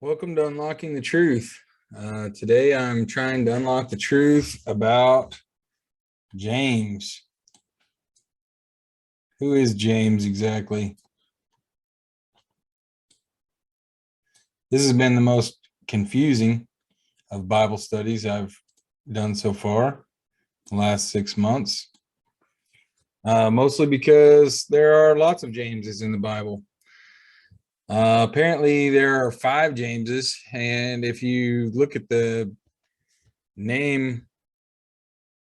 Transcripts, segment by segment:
Welcome to Unlocking the Truth. Today I'm trying to unlock the truth about James. Who is James exactly? This has been the most confusing of Bible studies I've done so far the last 6 months. Mostly because there are lots of Jameses in the Bible. Apparently there are 5 Jameses, and if you look at the name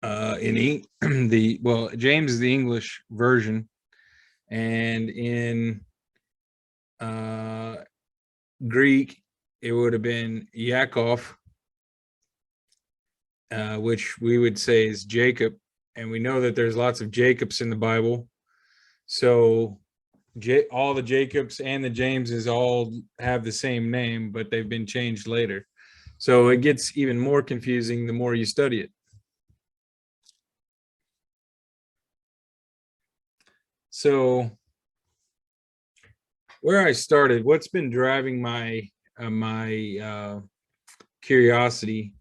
James is the English version, and in Greek it would have been Yaakov, which we would say is Jacob, and we know that there's lots of Jacobs in the Bible, so all the Jacobs and the Jameses all have the same name, but they've been changed later. So it gets even more confusing the more you study it. So where I started, what's been driving my curiosity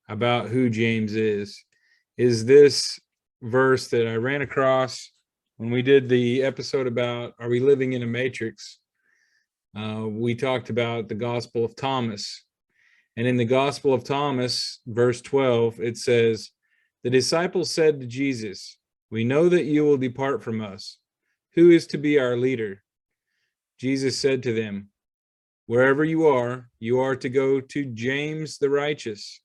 about who James is this verse that I ran across when we did the episode about are we living in a matrix. We talked about the Gospel of Thomas, and in the Gospel of Thomas, verse 12, it says, "The disciples said to Jesus, 'We know that you will depart from us. Who is to be our leader?' Jesus said to them, 'Wherever you are to go to James the righteous,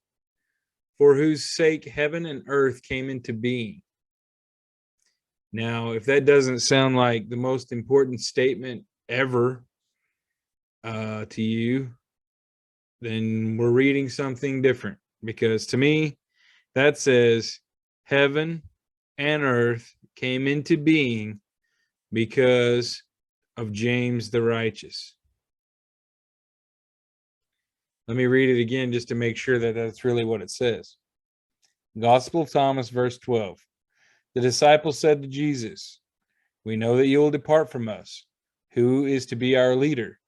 for whose sake heaven and earth came into being.'" Now, if that doesn't sound like the most important statement ever to you, then we're reading something different, because to me, that says heaven and earth came into being because of James the righteous. Let me read it again just to make sure that that's really what it says. Gospel of Thomas, verse 12. The disciples said to Jesus, "We know that you will depart from us. Who is to be our leader?"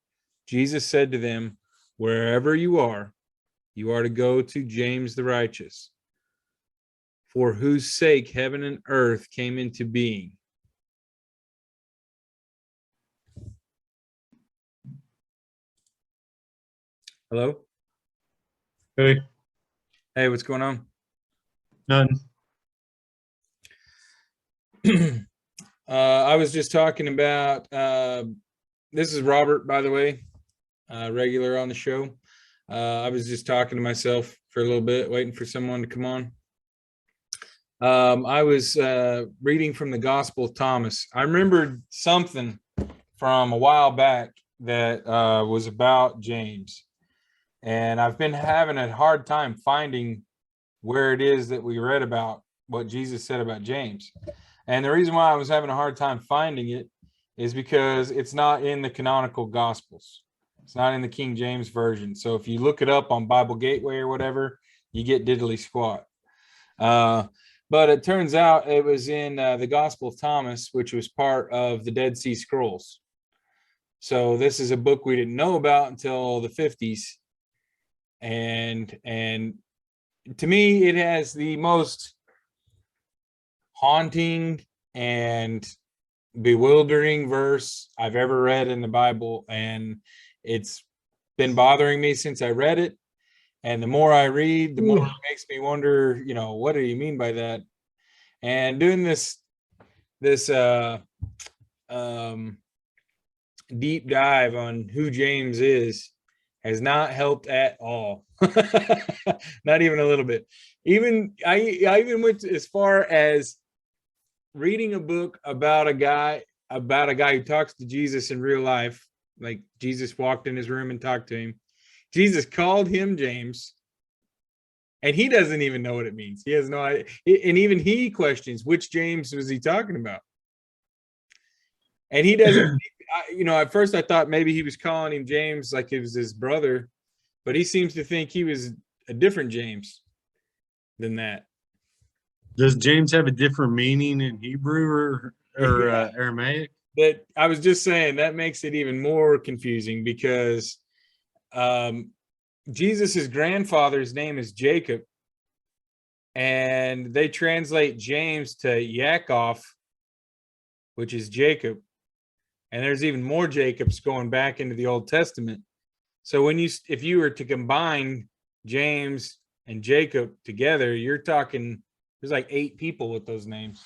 Jesus said to them, "Wherever you are to go to James the righteous, for whose sake heaven and earth came into being." Hello? Hey, Hey, what's going on? none. I was just talking about, this is Robert, by the way, regular on the show. I was just talking to myself for a little bit, waiting for someone to come on. I was reading from the Gospel of Thomas. I remembered something from a while back that was about James, and I've been having a hard time finding where it is that we read about what Jesus said about James. And the reason why I was having a hard time finding it is because it's not in the canonical Gospels. It's not in the King James Version. So if you look it up on Bible Gateway or whatever, you get diddly squat. But it turns out it was in the Gospel of Thomas, which was part of the Dead Sea Scrolls. So this is a book we didn't know about until the 50s. And to me, it has the most haunting and bewildering verse I've ever read in the Bible, and it's been bothering me since I read it. And the more I read, the more it makes me wonder, what do you mean by that? And doing this deep dive on who James is has not helped at all. Not even a little bit. I even went as far as reading a book about a guy who talks to Jesus in real life. Like, Jesus walked in his room and talked to him. Jesus called him James, and he doesn't even know what it means. He has no idea. And even he questions which James was he talking about. And he doesn't, at first I thought maybe he was calling him James like it was his brother, but he seems to think he was a different James than that. Does James have a different meaning in Hebrew or Aramaic? That I was just saying, that makes it even more confusing, because Jesus's grandfather's name is Jacob, and they translate James to Yaakov, which is Jacob. And there's even more Jacobs going back into the Old Testament. So if you were to combine James and Jacob together, you're talking, there's like 8 people with those names.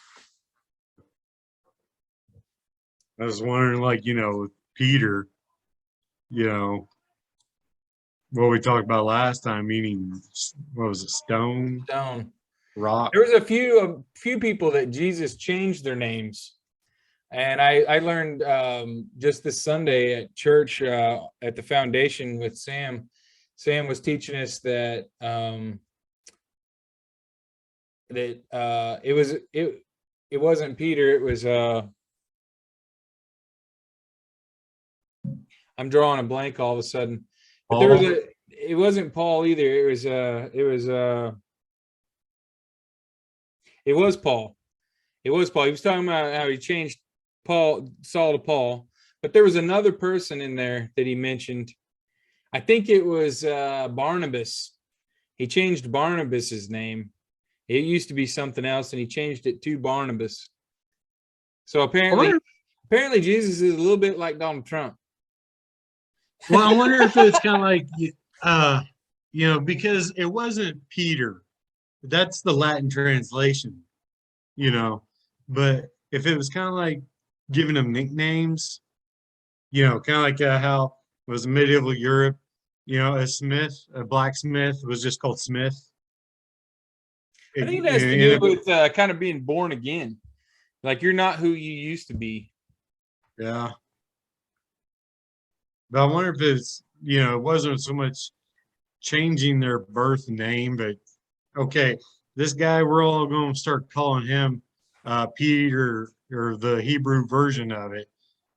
I was wondering, like, with Peter, what we talked about last time, meaning, what was it, stone, rock? There was a few people that Jesus changed their names. And I learned just this Sunday at church at the foundation with Sam. Sam was teaching us that it wasn't Peter. It was I'm drawing a blank all of a sudden. But it wasn't Paul either. It was Paul. It was Paul. He was talking about how he changed Saul to Paul, but there was another person in there that he mentioned. I think it was Barnabas. He changed Barnabas's name. It used to be something else, and he changed it to Barnabas. So apparently Jesus is a little bit like Donald Trump. Well, I wonder if it's kind of like, because it wasn't Peter. That's the Latin translation, but if it was kind of like giving them nicknames, kind of like how it was medieval Europe, a blacksmith was just called Smith. I think it has to do with kind of being born again. Like, you're not who you used to be. Yeah. But I wonder if it's, it wasn't so much changing their birth name, but okay, this guy, we're all going to start calling him Peter, or the Hebrew version of it,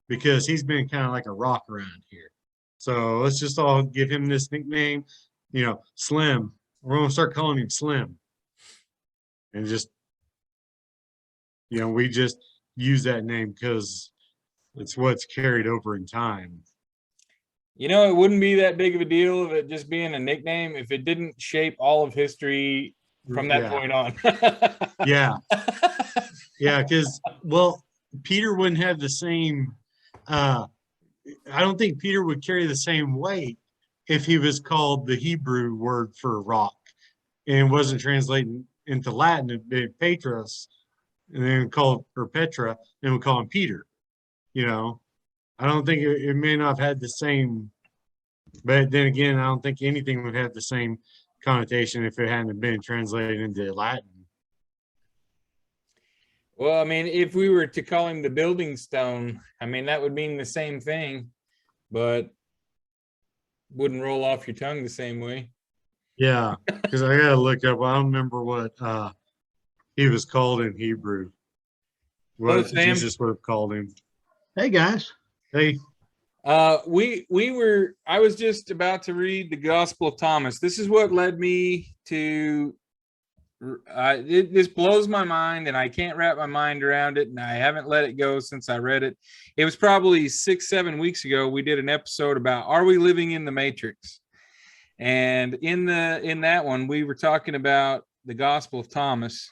because he's been kind of like a rock around here. So let's just all give him this nickname, Slim. We're going to start calling him Slim. And just, we just use that name because it's what's carried over in time. It wouldn't be that big of a deal of it just being a nickname if it didn't shape all of history from that point on. Yeah. Yeah, because, Peter wouldn't have the same, I don't think Peter would carry the same weight if he was called the Hebrew word for rock and wasn't translated into Latin, it'd be Petros, and then called, or Petra, and we call him Peter. I don't think it may not have had the same, but then again, I don't think anything would have the same connotation if it hadn't been translated into Latin. Well, I mean, if we were to call him the building stone, I mean, that would mean the same thing, but wouldn't roll off your tongue the same way. Yeah, because I gotta look up. I don't remember what he was called in Hebrew. What Jesus would have called him. Hey guys. Hey. I was just about to read the Gospel of Thomas. This is what led me to this blows my mind, and I can't wrap my mind around it, and I haven't let it go since I read it. It was probably 6-7 weeks ago. We did an episode about, are we living in the Matrix? And in that one, we were talking about the Gospel of Thomas.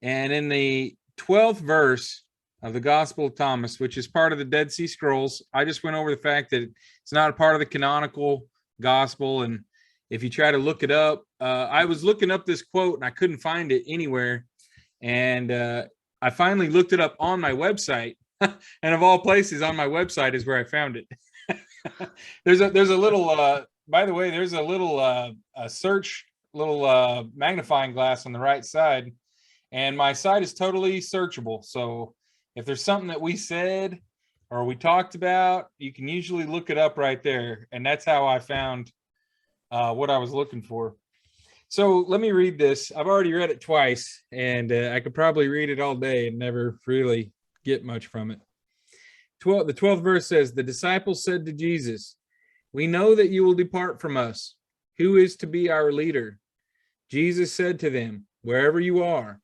And in the 12th verse of the Gospel of Thomas, which is part of the Dead Sea Scrolls, I just went over the fact that it's not a part of the canonical gospel. And if you try to look it up, I was looking up this quote and I couldn't find it anywhere. And I finally looked it up on my website. And of all places, on my website is where I found it. There's a little, by the way, there's a little search, little magnifying glass on the right side. And my site is totally searchable. So if there's something that we said or we talked about, you can usually look it up right there. And that's how I found what I was looking for. So let me read this. I've already read it twice, and I could probably read it all day and never really get much from it. The 12th verse says, the disciples said to Jesus, we know that you will depart from us. Who is to be our leader? Jesus said to them, wherever you are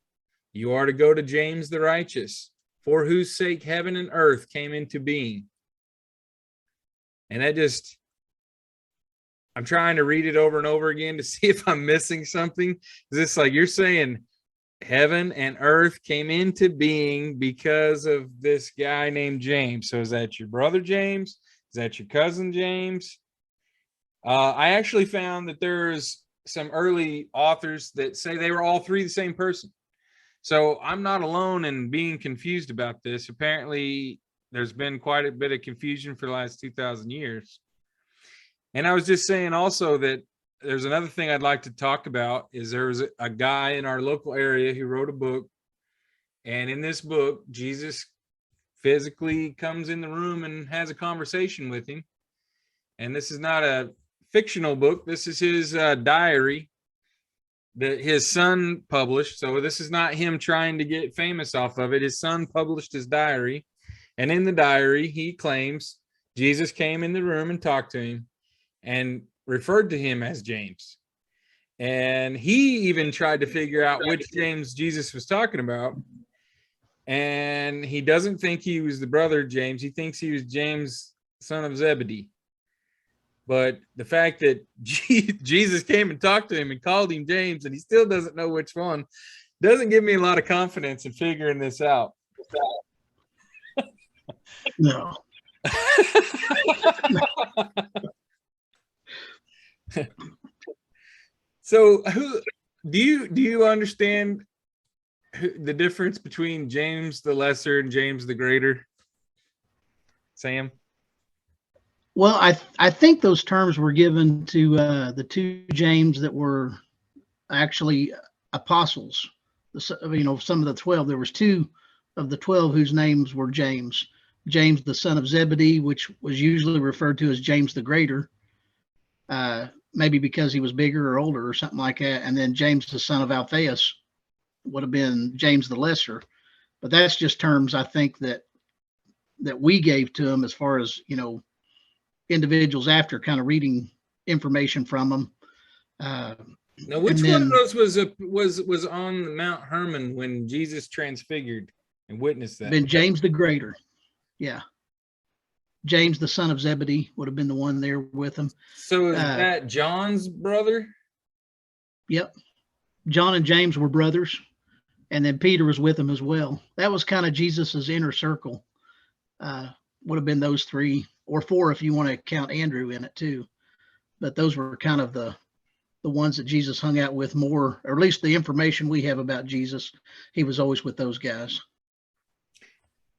to go to James the righteous, for whose sake heaven and earth came into being. And that just, I'm trying to read it over and over again to see if I'm missing something. Is this like you're saying heaven and earth came into being because of this guy named James? So is that your brother James? Is that your cousin James? I actually found that there's some early authors that say they were all three the same person. So I'm not alone in being confused about this. Apparently, there's been quite a bit of confusion for the last 2,000 years. And I was just saying also that there's another thing I'd like to talk about is there was a guy in our local area who wrote a book. And in this book, Jesus physically comes in the room and has a conversation with him. And this is not a fictional book. This is his diary that his son published. So this is not him trying to get famous off of it. His son published his diary. And in the diary, he claims Jesus came in the room and talked to him and referred to him as James. And he even tried to figure out which James Jesus was talking about. And he doesn't think he was the brother James. He thinks he was James, son of Zebedee. But the fact that Jesus came and talked to him and called him James, and he still doesn't know which one, doesn't give me a lot of confidence in figuring this out. No. So, who do you understand the difference between James the Lesser and James the Greater, Sam? Well, I think those terms were given to the two James that were actually apostles. Some of the 12. There was two of the 12 whose names were James. James, the son of Zebedee, which was usually referred to as James the Greater, maybe because he was bigger or older or something like that. And then James, the son of Alphaeus, would have been James the Lesser. But that's just terms I think that we gave to him as far as, individuals after kind of reading information from them. Now, which one of those was on Mount Hermon when Jesus transfigured and witnessed that? Been James the Greater. Yeah. James, the son of Zebedee, would have been the one there with him. So is that John's brother? Yep. John and James were brothers. And then Peter was with him as well. That was kind of Jesus's inner circle. Would have been those three, or four if you want to count Andrew in it too. But those were kind of the ones that Jesus hung out with more, or at least the information we have about Jesus. He was always with those guys.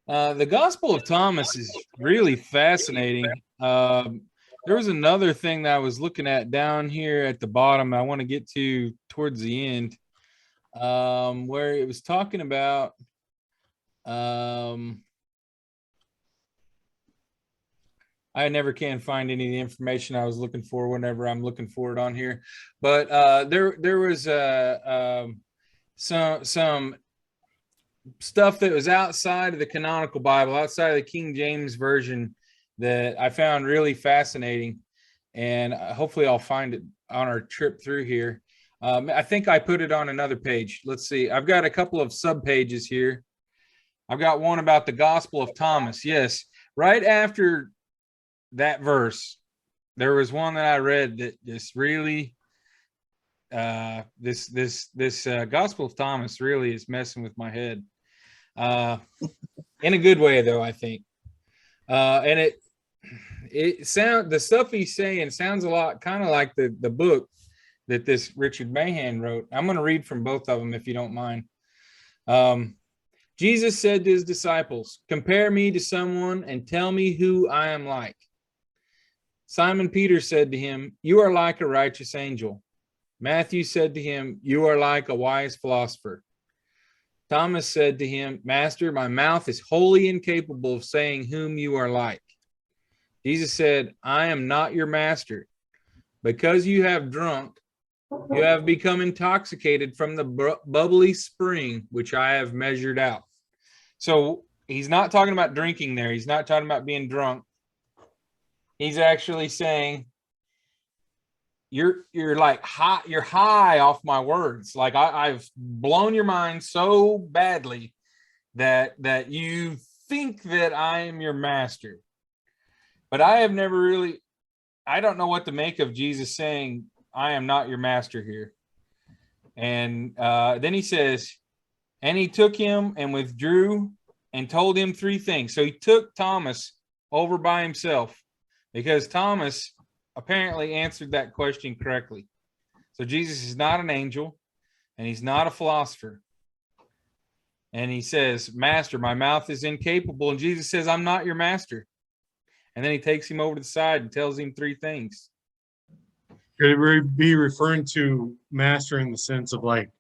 The Gospel of Thomas is really fascinating. There was another thing that I was looking at down here at the bottom I want to get to towards the end, where it was talking about I never can find any of the information I was looking for whenever I'm looking for it on here. But there was some stuff that was outside of the canonical Bible, outside of the King James Version, that I found really fascinating. And hopefully I'll find it on our trip through here. I think I put it on another page. Let's see. I've got a couple of sub-pages here. I've got one about the Gospel of Thomas. Yes, right after that verse, there was one that I read that just really, this Gospel of Thomas really is messing with my head, in a good way though, I think. And the stuff he's saying sounds a lot kind of like the book that this Richard Mahan wrote. I'm going to read from both of them if you don't mind. Jesus said to his disciples, "Compare me to someone and tell me who I am like." Simon Peter said to him, "You are like a righteous angel." Matthew said to him, "You are like a wise philosopher." Thomas said to him, "Master, my mouth is wholly incapable of saying whom you are like." Jesus said, "I am not your master. Because you have drunk, you have become intoxicated from the bubbly spring which I have measured out." So he's not talking about drinking there. He's not talking about being drunk. He's actually saying, you're like high, you're high off my words. Like I've blown your mind so badly that you think that I am your master. But I have never really, I don't know what to make of Jesus saying, I am not your master here. And then he says, and he took him and withdrew and told him three things. So he took Thomas over by himself because Thomas apparently answered that question correctly. So Jesus is not an angel and he's not a philosopher. And he says, Master, my mouth is incapable. And Jesus says, I'm not your master. And then he takes him over to the side and tells him three things. Could it be referring to master in the sense of like,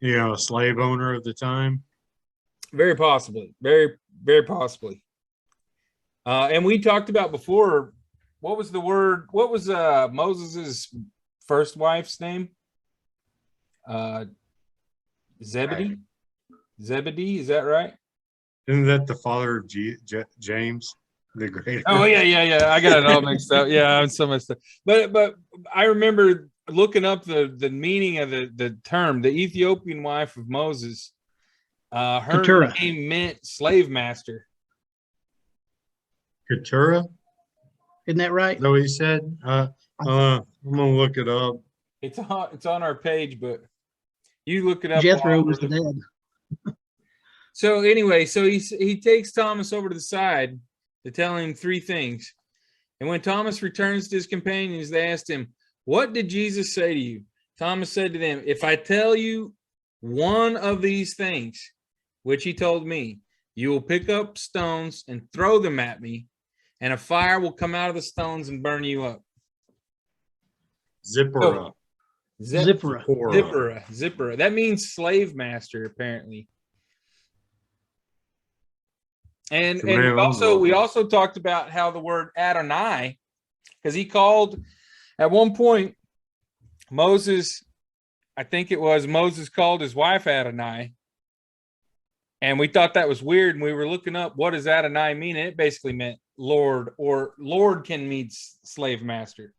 a slave owner of the time? Very possibly. Very, very possibly. And we talked about before, what was the word? What was Moses's first wife's name? Zebedee? Zebedee, is that right? Isn't that the father of James, the great? Oh yeah. I got it all mixed up. Yeah, I'm so messed up. But I remember looking up the meaning of the term, the Ethiopian wife of Moses. Her Keturah. name meant slave master. Keturah? Isn't that right? Is that what he said? I'm gonna look it up. It's on our page, but you look it up. Jethro was the dad. So anyway, so he takes Thomas over to the side to tell him three things. And when Thomas returns to his companions, they asked him, what did Jesus say to you? Thomas said to them, if I tell you one of these things, which he told me, you will pick up stones and throw them at me, and a fire will come out of the stones and burn you up. Zipporah. Zipporah. That means slave master, apparently. And we also talked about how the word Adonai, because he called at one point Moses, I think it was Moses called his wife Adonai. And we thought that was weird. And we were looking up, what does Adonai mean? And it basically meant Lord, or Lord can mean slave master.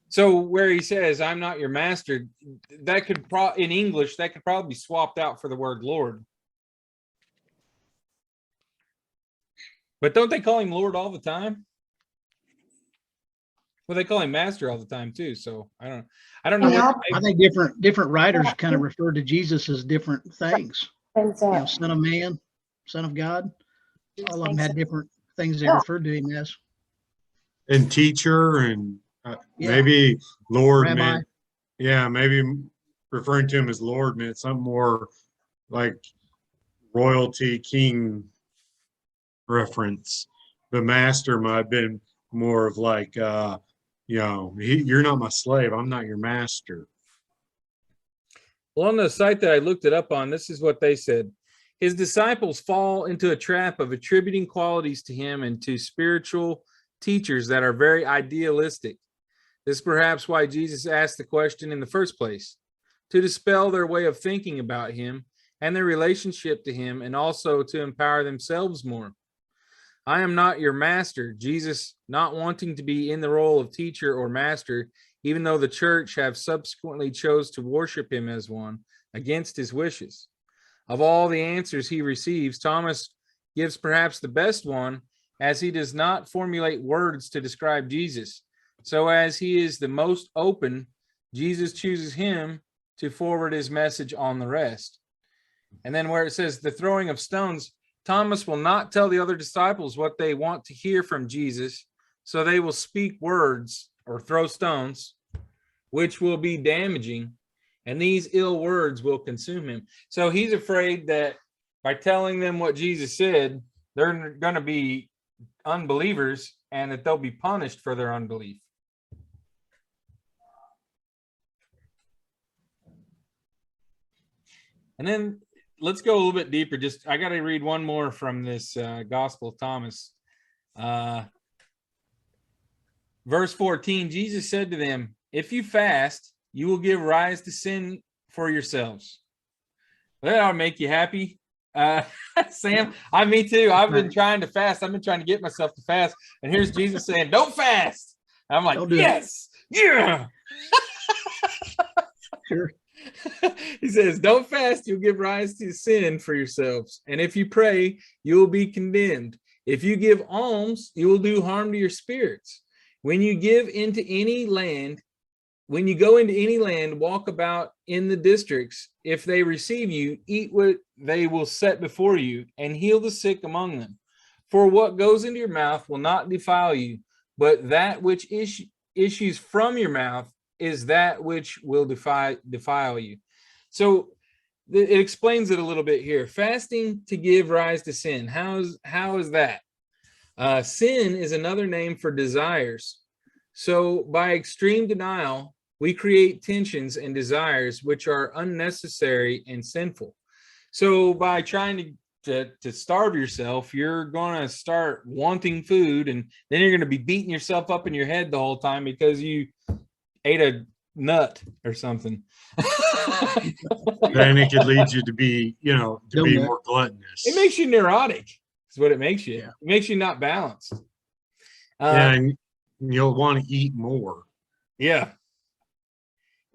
So where he says, I'm not your master, that could in English, that could probably be swapped out for the word Lord. But don't they call him Lord all the time? Well, they call him Master all the time too. So I don't know. Yeah. I think different writers kind of refer to Jesus as different things. Son of man, Son of God. All of them had different things they referred to him as. And teacher, and maybe Lord Rabbi. meant, maybe referring to him as Lord meant something more like royalty, king reference. The master might have been more of like, you're not my slave. I'm not your master. Well, on the site that I looked it up on, this is what they said. His disciples fall into a trap of attributing qualities to him and to spiritual teachers that are very idealistic. This is perhaps why Jesus asked the question in the first place, to dispel their way of thinking about him and their relationship to him, and also to empower themselves more. I am not your master. Jesus, not wanting to be in the role of teacher or master, even though the church have subsequently chose to worship him as one, against his wishes. Of all the answers he receives, Thomas gives perhaps the best one, as he does not formulate words to describe Jesus. So as he is the most open, Jesus chooses him to forward his message on the rest. And then where it says the throwing of stones, Thomas will not tell the other disciples what they want to hear from Jesus, so they will speak words or throw stones, which will be damaging, and these ill words will consume him. So he's afraid that by telling them what Jesus said, they're going to be unbelievers and that they'll be punished for their unbelief. And then let's go a little bit deeper. I got to read one more from this Gospel of Thomas. Verse 14, Jesus said to them, if you fast, you will give rise to sin for yourselves. That ought to make you happy. Sam, me too. I've been trying to fast. I've been trying to get myself to fast. And here's Jesus saying, don't fast. And I'm like, yes, yeah. Sure. He says, don't fast, you'll give rise to sin for yourselves. And if you pray, you will be condemned. If you give alms, you will do harm to your spirits. When you give into any land, when you go into any land, walk about in the districts. If they receive you, eat what they will set before you, and heal the sick among them. For what goes into your mouth will not defile you, but that which issues from your mouth is that which will defile you. So it explains it a little bit here. Fasting to give rise to sin. How is that? Sin is another name for desires. So by extreme denial, we create tensions and desires which are unnecessary and sinful. So by trying to starve yourself, you're going to start wanting food, and then you're going to be beating yourself up in your head the whole time because you ate a nut or something. Then it could lead you to be, be more gluttonous. It makes you neurotic. Is what it makes you. Yeah. It makes you not balanced. And you'll want to eat more. Yeah.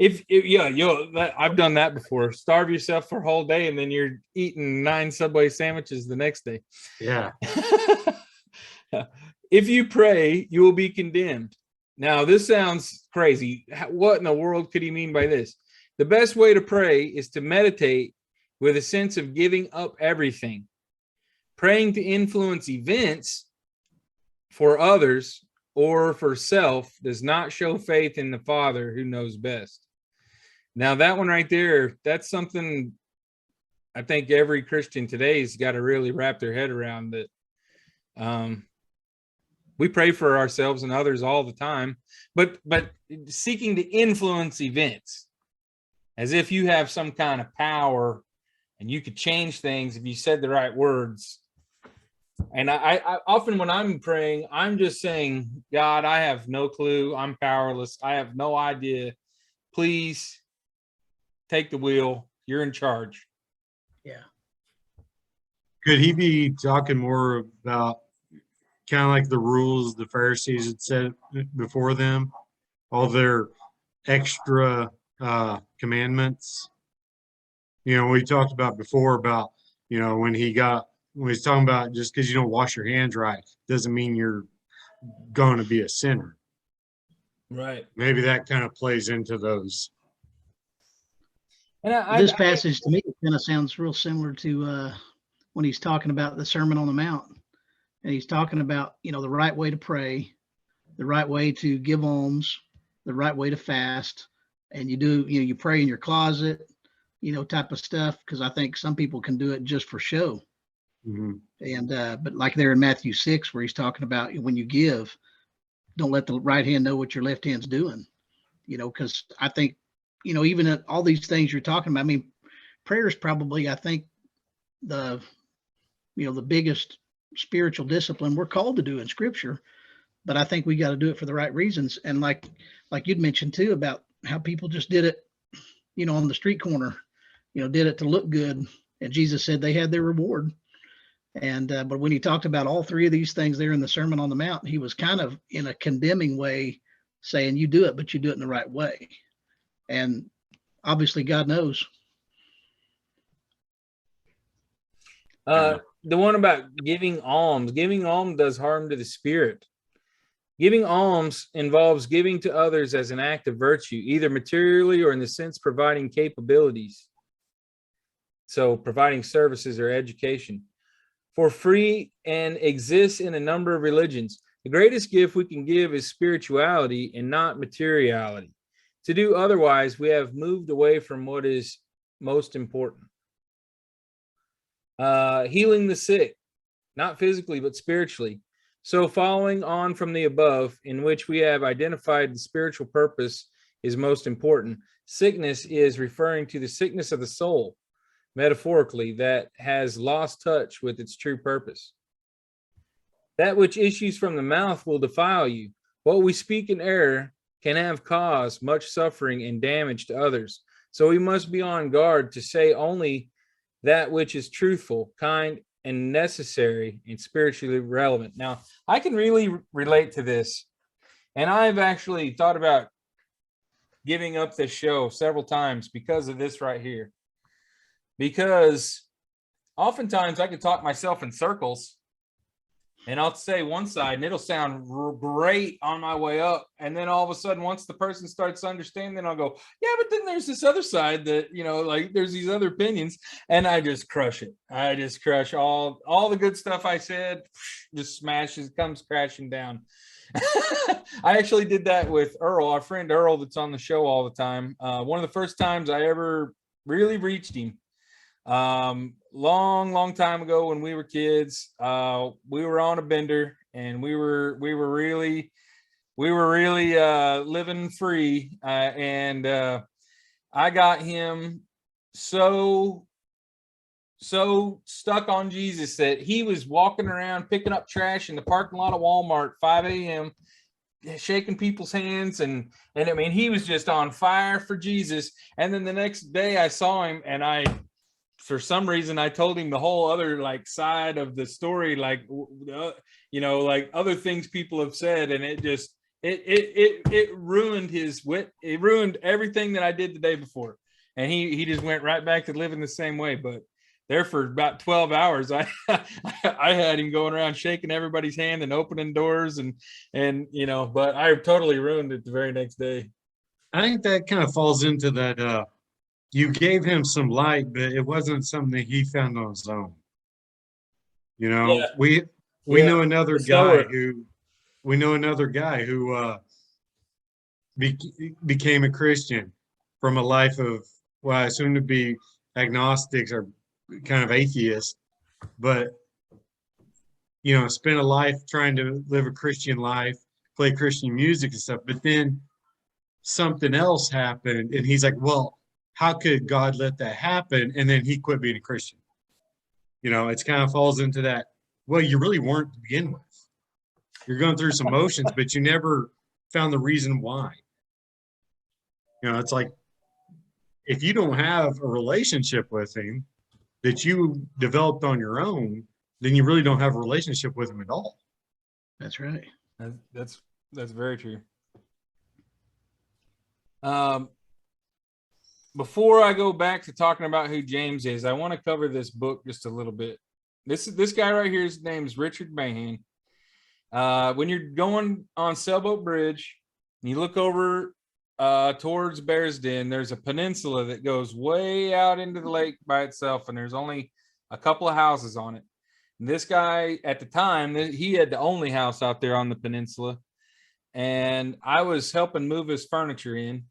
I've done that before. Starve yourself for a whole day, and then you're eating 9 Subway sandwiches the next day. Yeah. If you pray, you will be condemned. Now, this sounds crazy. What in the world could he mean by this? The best way to pray is to meditate with a sense of giving up everything. Praying to influence events for others or for self does not show faith in the Father who knows best. Now, that one right there, that's something I think every Christian today's got to really wrap their head around, that we pray for ourselves and others all the time, but seeking to influence events as if you have some kind of power and you could change things if you said the right words. And I often when I'm praying, I'm just saying, God, I have no clue. I'm powerless. I have no idea. Please take the wheel. You're in charge. Yeah. Could he be talking more about kind of like the rules the Pharisees had set before them, all their extra commandments? We talked about before about, when he's talking about just because you don't wash your hands right doesn't mean you're going to be a sinner. Right. Maybe that kind of plays into those. And this passage to me kind of sounds real similar to when he's talking about the Sermon on the Mount, and he's talking about the right way to pray, the right way to give alms, the right way to fast, and you pray in your closet, type of stuff, because I think some people can do it just for show. Mm-hmm. And but like there in Matthew 6, where he's talking about when you give, don't let the right hand know what your left hand's doing, because I think even at all these things you're talking about, I mean, prayer is probably, I think, the biggest spiritual discipline we're called to do in Scripture. But I think we got to do it for the right reasons. And like you'd mentioned too about how people just did it, on the street corner, did it to look good. And Jesus said they had their reward. And but when he talked about all three of these things there in the Sermon on the Mount, he was kind of in a condemning way saying, you do it, but you do it in the right way. And obviously God knows. The one about giving alms does harm to the spirit. Giving alms involves giving to others as an act of virtue, either materially or in the sense providing capabilities. So providing services or education for free, and exists in a number of religions. The greatest gift we can give is spirituality and not materiality. To do otherwise, we have moved away from what is most important. Healing the sick, not physically, but spiritually. So following on from the above, in which we have identified the spiritual purpose is most important, sickness is referring to the sickness of the soul, metaphorically, that has lost touch with its true purpose. That which issues from the mouth will defile you. What we speak in error can have caused much suffering and damage to others. So we must be on guard to say only that which is truthful, kind, and necessary, and spiritually relevant. Now, I can really relate to this, and I've actually thought about giving up this show several times because of this right here. Because oftentimes I could talk myself in circles, and I'll say one side and it'll sound great on my way up. And then all of a sudden, once the person starts understanding, then I'll go, yeah, but then there's this other side that, you know, like there's these other opinions, and I just crush it. I just crush all the good stuff I said, just smashes, comes crashing down. I actually did that with Earl, our friend Earl, that's on the show all the time. One of the first times I ever really reached him. Long time ago when we were kids, we were on a bender, and we were really living free, and I got him so stuck on Jesus that he was walking around picking up trash in the parking lot of Walmart 5 a.m. shaking people's hands, and I mean, he was just on fire for Jesus. And then the next day I saw him, and for some reason I told him the whole other like side of the story, like you know, like other things people have said, and it just it ruined his wit. It ruined everything that I did the day before, and he just went right back to living the same way. But there for about 12 hours, I had him going around shaking everybody's hand and opening doors, and you know, but I totally ruined it the very next day. I think that kind of falls into that. You gave him some light, but it wasn't something that he found on his own. You know, Yeah. we know another guy who became a Christian from a life of, well, I assume to be agnostics or kind of atheists, but you know, spent a life trying to live a Christian life, play Christian music and stuff. But then something else happened, and he's like, well, how could God let that happen? And then he quit being a Christian. You know, it's kind of falls into that. Well, you really weren't to begin with. You're going through some motions, but you never found the reason why. You know, it's like, if you don't have a relationship with him that you developed on your own, then you really don't have a relationship with him at all. That's right. That's very true. Before I go back to talking about who James is, I want to cover this book just a little bit. This guy right here, his name is Richard Mahan. When you're going on Sailboat Bridge, and you look over towards Bear's Den, there's a peninsula that goes way out into the lake by itself, and there's only a couple of houses on it. And this guy, at the time, he had the only house out there on the peninsula, and I was helping move his furniture in.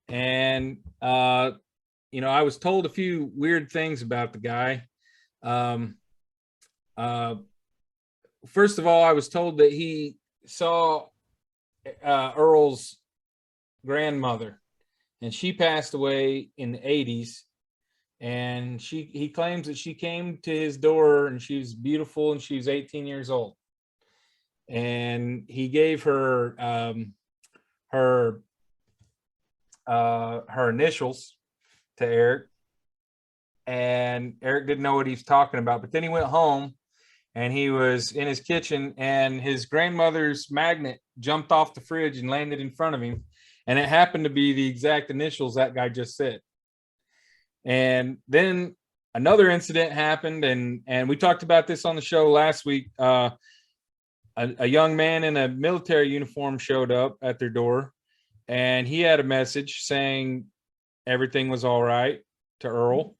And you know, I was told a few weird things about the guy. First of all, I was told that he saw Earl's grandmother, and she passed away in the 80s. And he claims that she came to his door, and she was beautiful, and she was 18 years old. And he gave her her initials to Eric, and Eric didn't know what he was talking about. But then he went home, and he was in his kitchen, and his grandmother's magnet jumped off the fridge and landed in front of him, and it happened to be the exact initials that guy just said. And then another incident happened, and we talked about this on the show last week. A young man in a military uniform showed up at their door, and he had a message saying everything was all right to Earl.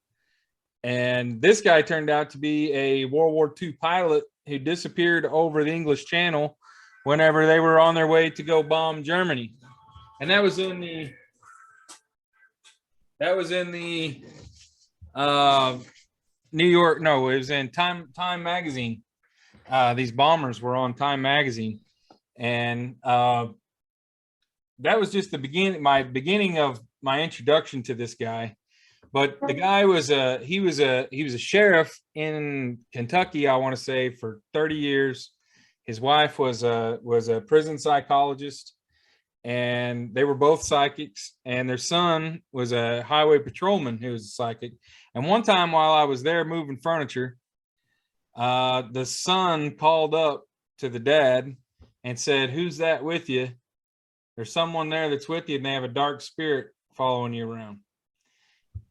And this guy turned out to be a World War II pilot who disappeared over the English Channel whenever they were on their way to go bomb Germany. And that was in the New York. No, it was in Time magazine. These bombers were on Time magazine, and that was just the beginning of my introduction to this guy. But the guy was he was a sheriff in Kentucky, I want to say, for 30 years. His wife was a prison psychologist, and they were both psychics, and their son was a highway patrolman who was a psychic. And one time while I was there moving furniture, the son called up to the dad and said, "Who's that with you? There's someone there that's with you, and they have a dark spirit following you around."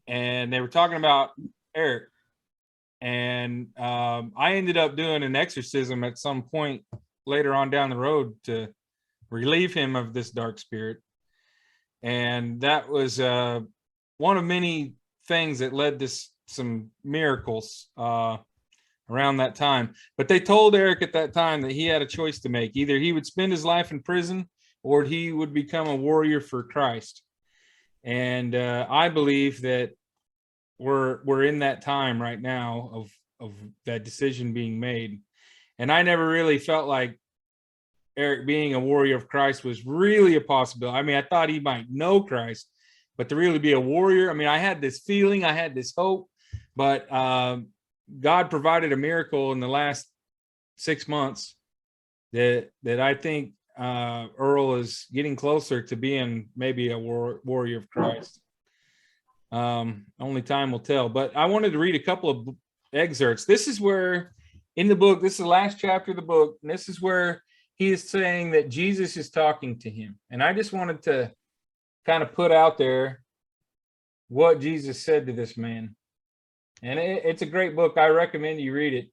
And they were talking about Eric. And I ended up doing an exorcism at some point later on down the road to relieve him of this dark spirit. And that was one of many things that led to some miracles around that time. But they told Eric at that time that he had a choice to make. Either he would spend his life in prison or he would become a warrior for Christ. And I believe that we're in that time right now of that decision being made. And I never really felt like Eric being a warrior of Christ was really a possibility. I mean, I thought he might know Christ, but to really be a warrior, I mean, I had this feeling, I had this hope, but God provided a miracle in the last 6 months that I think Earl is getting closer to being maybe a warrior of Christ. Only time will tell. But I wanted to read a couple of excerpts. This is where in the book, this is the last chapter of the book, and this is where he is saying that Jesus is talking to him. And I just wanted to kind of put out there what Jesus said to this man. And it's a great book. I recommend you read it.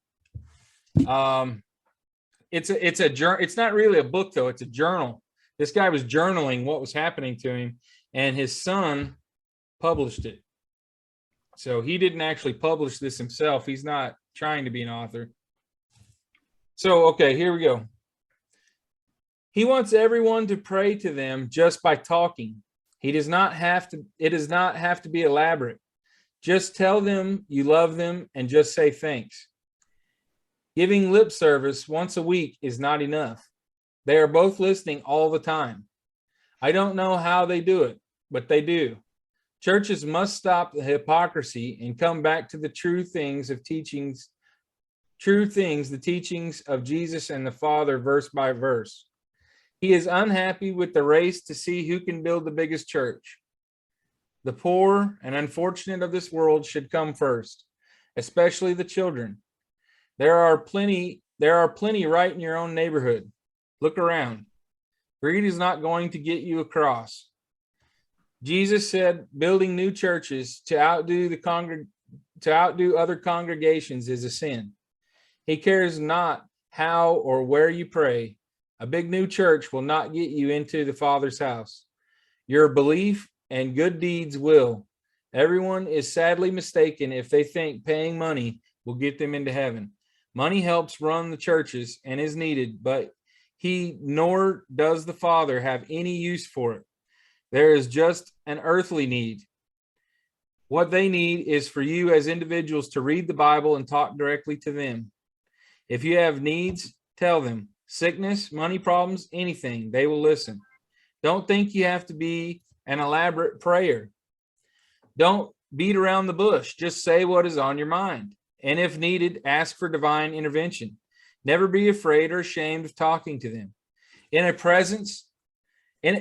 It's not really a book though. It's a journal. This guy was journaling what was happening to him, and his son published it. So he didn't actually publish this himself. He's not trying to be an author. So, okay, here we go. He wants everyone to pray to them just by talking. It does not have to be elaborate. Just tell them you love them and just say thanks. Giving lip service once a week is not enough. They are both listening all the time. I don't know how they do it, but they do. Churches must stop the hypocrisy and come back to the the teachings of Jesus and the Father, verse by verse. He is unhappy with the race to see who can build the biggest church. The poor and unfortunate of this world should come first, especially the children. There are plenty right in your own neighborhood. Look around. Greed is not going to get you across. Jesus said building new churches to outdo other congregations is a sin. He cares not how or where you pray. A big new church will not get you into the Father's house. Your belief and good deeds will. Everyone is sadly mistaken if they think paying money will get them into heaven. Money helps run the churches and is needed, but nor does the Father have any use for it. There is just an earthly need. What they need is for you as individuals to read the Bible and talk directly to them. If you have needs, tell them. Sickness, money problems, anything, they will listen. Don't think you have to be an elaborate prayer. Don't beat around the bush. Just say what is on your mind. And if needed, ask for divine intervention. Never be afraid or ashamed of talking to them. In a presence, and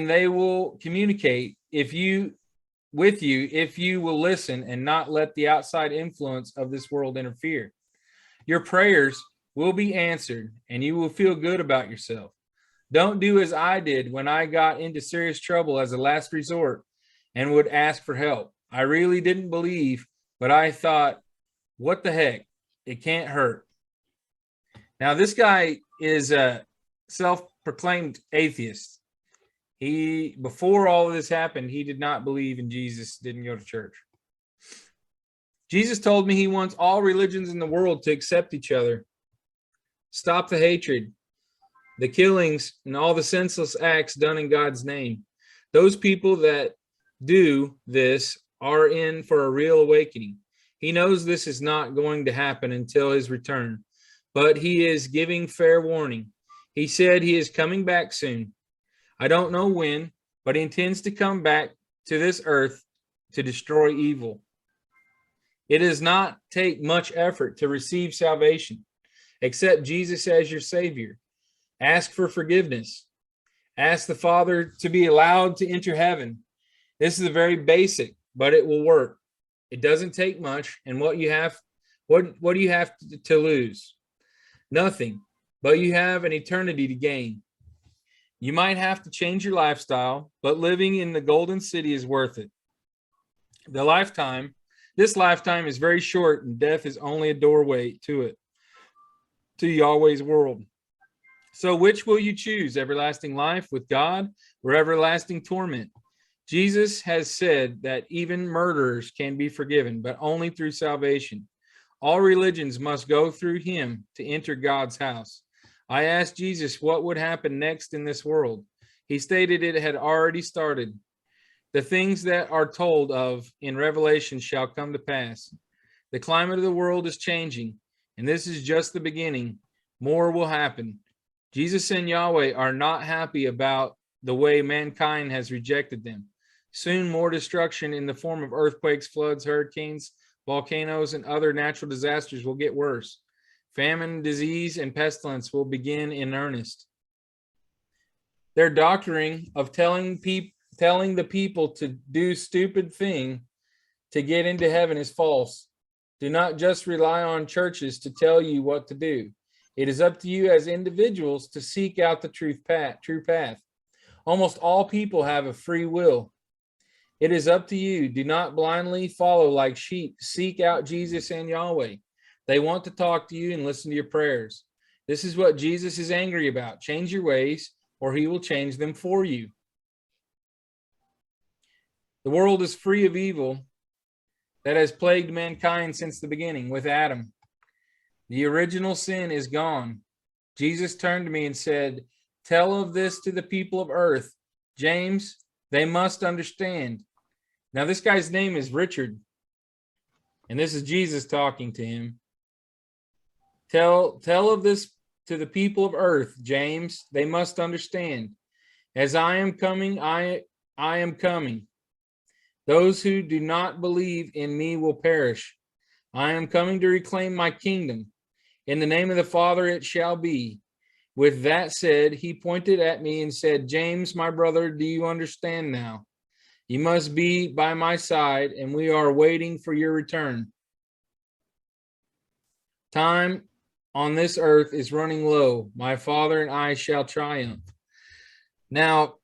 they will communicate if you will listen and not let the outside influence of this world interfere. Your prayers will be answered and you will feel good about yourself. Don't do as I did when I got into serious trouble as a last resort and would ask for help. I really didn't believe, but I thought, what the heck? It can't hurt. Now, this guy is a self-proclaimed atheist. Before all of this happened, he did not believe in Jesus, didn't go to church. Jesus told me he wants all religions in the world to accept each other. Stop the hatred, the killings, and all the senseless acts done in God's name. Those people that do this are in for a real awakening. He knows this is not going to happen until his return, but he is giving fair warning. He said he is coming back soon. I don't know when, but he intends to come back to this earth to destroy evil. It does not take much effort to receive salvation. Accept Jesus as your Savior. Ask for forgiveness. Ask the Father to be allowed to enter heaven. This is a very basic, but it will work. It doesn't take much, and what do you have to lose? Nothing, but you have an eternity to gain. You might have to change your lifestyle, but living in the golden city is worth it. The lifetime This lifetime is very short, and death is only a doorway to it, to Yahweh's world. So which will you choose, everlasting life with God or everlasting torment? Jesus has said that even murderers can be forgiven, but only through salvation. All religions must go through him to enter God's house. I asked Jesus what would happen next in this world. He stated it had already started. The things that are told of in Revelation shall come to pass. The climate of the world is changing, and this is just the beginning. More will happen. Jesus and Yahweh are not happy about the way mankind has rejected them. Soon more destruction in the form of earthquakes, floods, hurricanes, volcanoes, and other natural disasters will get worse. Famine, disease, and pestilence will begin in earnest. Their doctrine of telling the people to do stupid thing to get into heaven is false. Do not just rely on churches to tell you what to do. It is up to you as individuals to seek out the true path. Almost all people have a free will. It is up to you. Do not blindly follow like sheep. Seek out Jesus and Yahweh. They want to talk to you and listen to your prayers. This is what Jesus is angry about. Change your ways, or he will change them for you. The world is free of evil that has plagued mankind since the beginning with Adam. The original sin is gone. Jesus turned to me and said, tell of this to the people of earth. James, they must understand. Now this guy's name is Richard, and this is Jesus talking to him. Tell of this to the people of earth, James, they must understand. As I am coming, I am coming. Those who do not believe in me will perish. I am coming to reclaim my kingdom. In the name of the Father it shall be. With that said, he pointed at me and said, James, my brother, do you understand now? You must be by my side, and we are waiting for your return. Time on this earth is running low. My Father and I shall triumph. Now,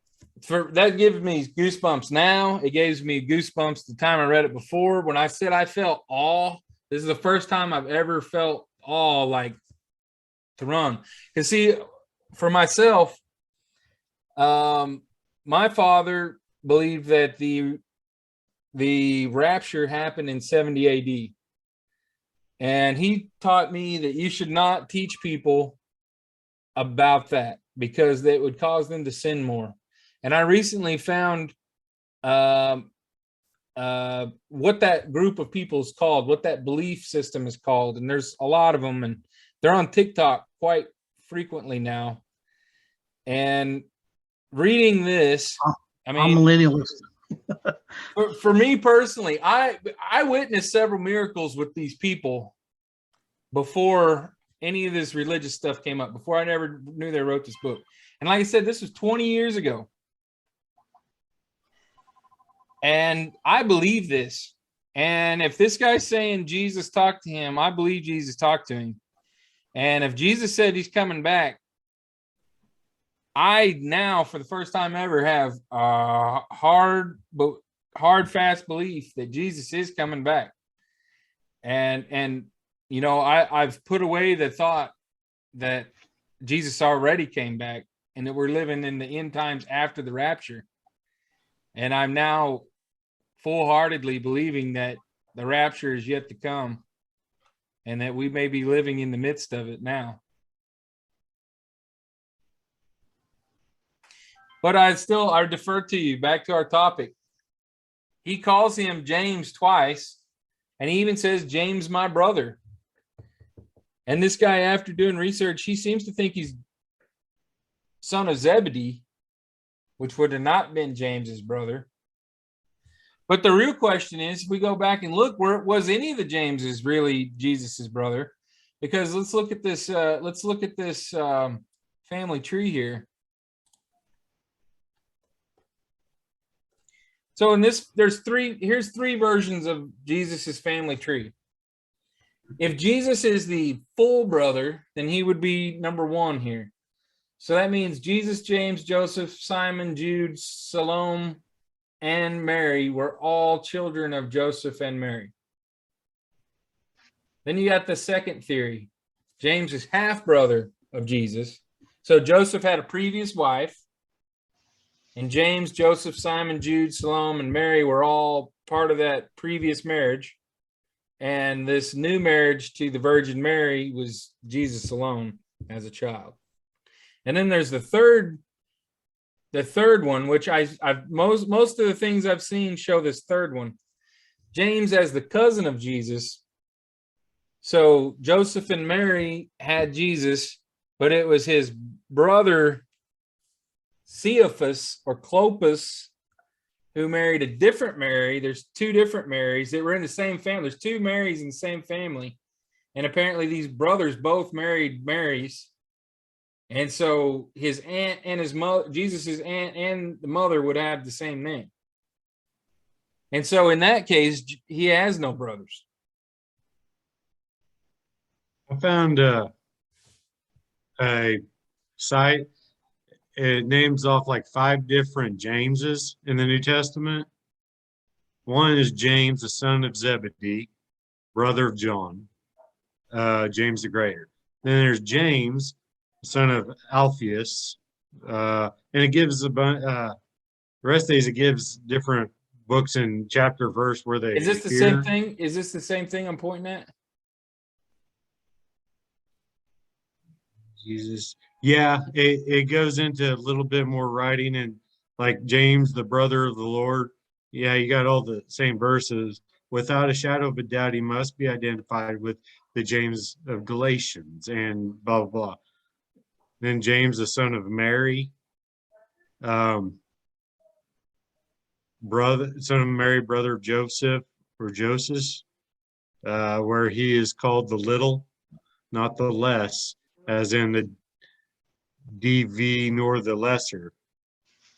that gives me goosebumps now. It gives me goosebumps the time I read it before. When I said I felt awe, this is the first time I've ever felt awe like to run. Because see, for myself, my father believed that the rapture happened in 70 AD. And he taught me that you should not teach people about that because it would cause them to sin more. And I recently found what that group of people is called, what that belief system is called. And there's a lot of them, and they're on TikTok quite frequently now. And reading this, I mean, I'm millennialist. for me personally, I witnessed several miracles with these people before any of this religious stuff came up, before I never knew they wrote this book. And like I said, this was 20 years ago. And I believe this. And if this guy's saying Jesus talked to him, I believe Jesus talked to him. And if Jesus said he's coming back, I now, for the first time ever, have a hard, fast belief that Jesus is coming back. And you know, I've put away the thought that Jesus already came back and that we're living in the end times after the rapture. And I'm now full-heartedly believing that the rapture is yet to come and that we may be living in the midst of it now. But I defer to you, back to our topic. He calls him James twice, and he even says, James, my brother. And this guy, after doing research, he seems to think he's son of Zebedee, which would have not been James's brother. But the real question is, if we go back and look, was any of the Jameses really Jesus's brother? Because let's look at this. Family tree here. So in this, here's three versions of Jesus's family tree. If Jesus is the full brother, then he would be number one here. So that means Jesus, James, Joseph, Simon, Jude, Salome, and Mary were all children of Joseph and Mary. Then you got the second theory. James is half brother of Jesus. So Joseph had a previous wife, and James, Joseph, Simon, Jude, Salome, and Mary were all part of that previous marriage. And this new marriage to the Virgin Mary was Jesus alone as a child. And then there's the third one, which I've most of the things I've seen show this third one. James as the cousin of Jesus. So Joseph and Mary had Jesus, but it was his brother Cephas or Clopas who married a different Mary. There's two different Marys that were in the same family. There's two Marys in the same family. And apparently these brothers both married Marys. And so his aunt and his mother, Jesus's aunt and the mother would have the same name. And so in that case, he has no brothers. I found a site. It names off like 5 different Jameses in the New Testament. One is James, the son of Zebedee, brother of John, James the Greater. Then there's James, son of Alphaeus, and it gives the rest of these. It gives different books and chapter verse where they. Is this the same thing? Is this the same thing I'm pointing at? Jesus. Yeah, it goes into a little bit more writing, and like James, the brother of the Lord. Yeah, you got all the same verses. Without a shadow of a doubt, he must be identified with the James of Galatians and blah, blah, blah. Then James, the son of Mary, son of Mary, brother of Joseph or Joseph, where he is called the little, not the less, as in the DV nor the lesser.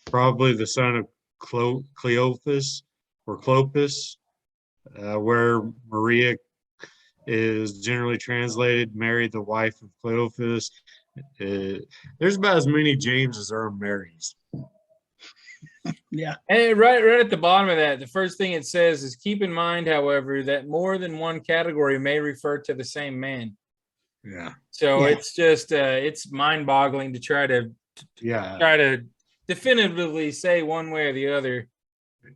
Probably the son of Cleophas or Clopas, where Maria is generally translated Mary, the wife of Cleophas. There's about as many James as there are Marys. Yeah. And right at the bottom of that, the first thing it says is, keep in mind, however, that more than one category may refer to the same man. Yeah. So Yeah. it's just it's mind-boggling to try to definitively say one way or the other.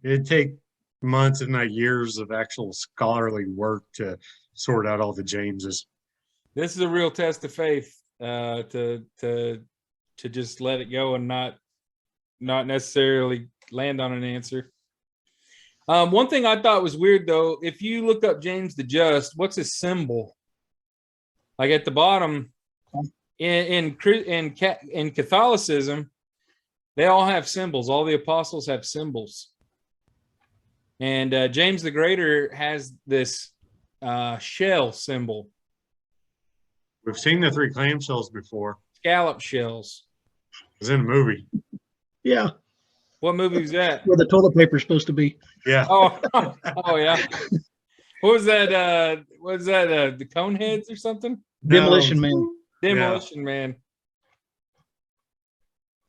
It'd take months, if not years, of actual scholarly work to sort out all the Jameses. This is a real test of faith, to just let it go and not necessarily land on an answer. One thing I thought was weird, though, if you look up James the Just, what's his symbol? Like at the bottom, in Catholicism, they all have symbols. All the apostles have symbols. And James the Greater has this shell symbol. We've seen the 3 clamshells before. Scallop shells. It was in a movie. Yeah. What movie was that? Where the toilet paper is supposed to be. Yeah. Oh yeah. What was that? The Coneheads or something? Demolition Man. Demolition Man.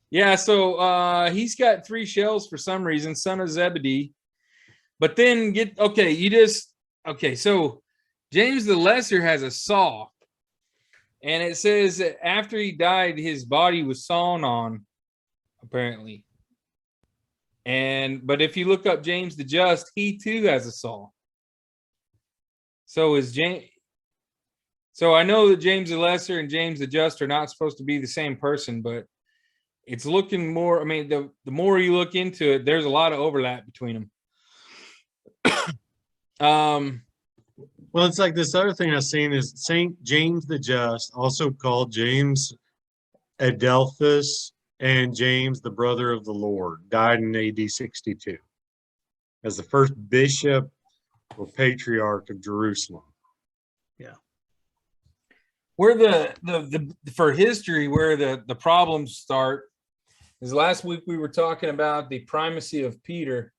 Yeah, so he's got 3 shells for some reason, son of Zebedee. But then so James the Lesser has a saw. And it says that after he died, his body was sawn on, apparently. But if you look up James the Just, he too has a saw. So I know that James the Lesser and James the Just are not supposed to be the same person, but it's looking more. I mean, the more you look into it, there's a lot of overlap between them. Well, it's like this other thing I've seen is Saint James the Just, also called James Adelphus, and James, the brother of the Lord, died in AD 62 as the first bishop or patriarch of Jerusalem. Yeah. Where the for history, where the problems start is last week we were talking about the primacy of Peter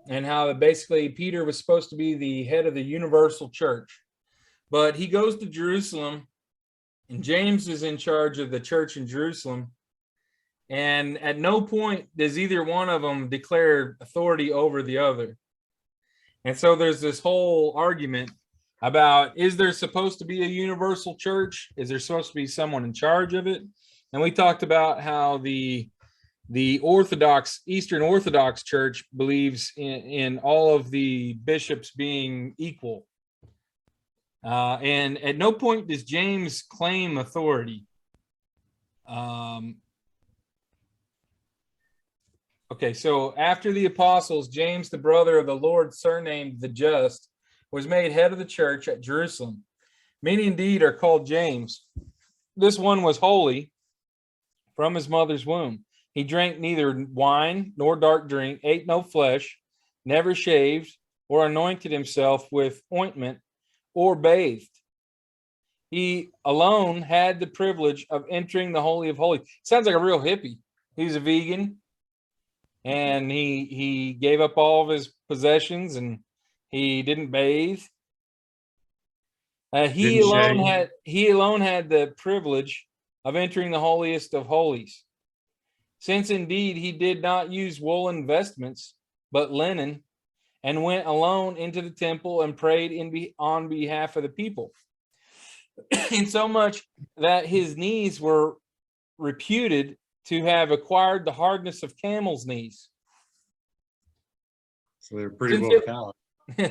and how basically Peter was supposed to be the head of the universal church, but he goes to Jerusalem and James is in charge of the church in Jerusalem. And at no point does either one of them declare authority over the other. And so there's this whole argument about, is there supposed to be a universal church? Is there supposed to be someone in charge of it? And we talked about how the Eastern Orthodox Church believes in all of the bishops being equal. And at no point does James claim authority. Okay, so after the apostles, James, the brother of the Lord, surnamed the Just, was made head of the church at Jerusalem. Many indeed are called James. This one was holy from his mother's womb. He drank neither wine nor dark drink, ate no flesh, never shaved or anointed himself with ointment or bathed. He alone had the privilege of entering the Holy of Holies. Sounds like a real hippie. He's a vegan, and he gave up all of his possessions, and he didn't bathe. He alone had the privilege of entering the holiest of holies, since indeed he did not use woolen vestments, but linen, and went alone into the temple and prayed on behalf of the people, insomuch that his knees were reputed to have acquired the hardness of camels' knees. So they're pretty well callous.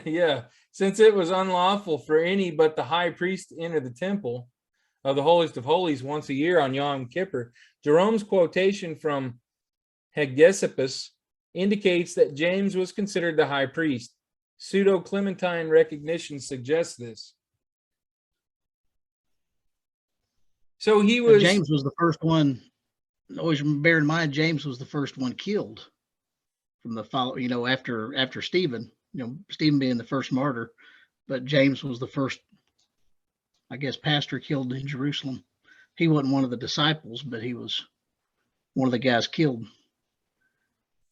Yeah, since it was unlawful for any but the high priest to enter the temple of the holiest of holies once a year on Yom Kippur. Jerome's quotation from Hegesippus indicates that James was considered the high priest. Pseudo-Clementine recognition suggests this. So he was. James was the first one. Always bear in mind, James was the first one killed from the follow. After Stephen. Stephen being the first martyr, but James was the first, I guess, pastor killed in Jerusalem. He wasn't one of the disciples, but he was one of the guys killed.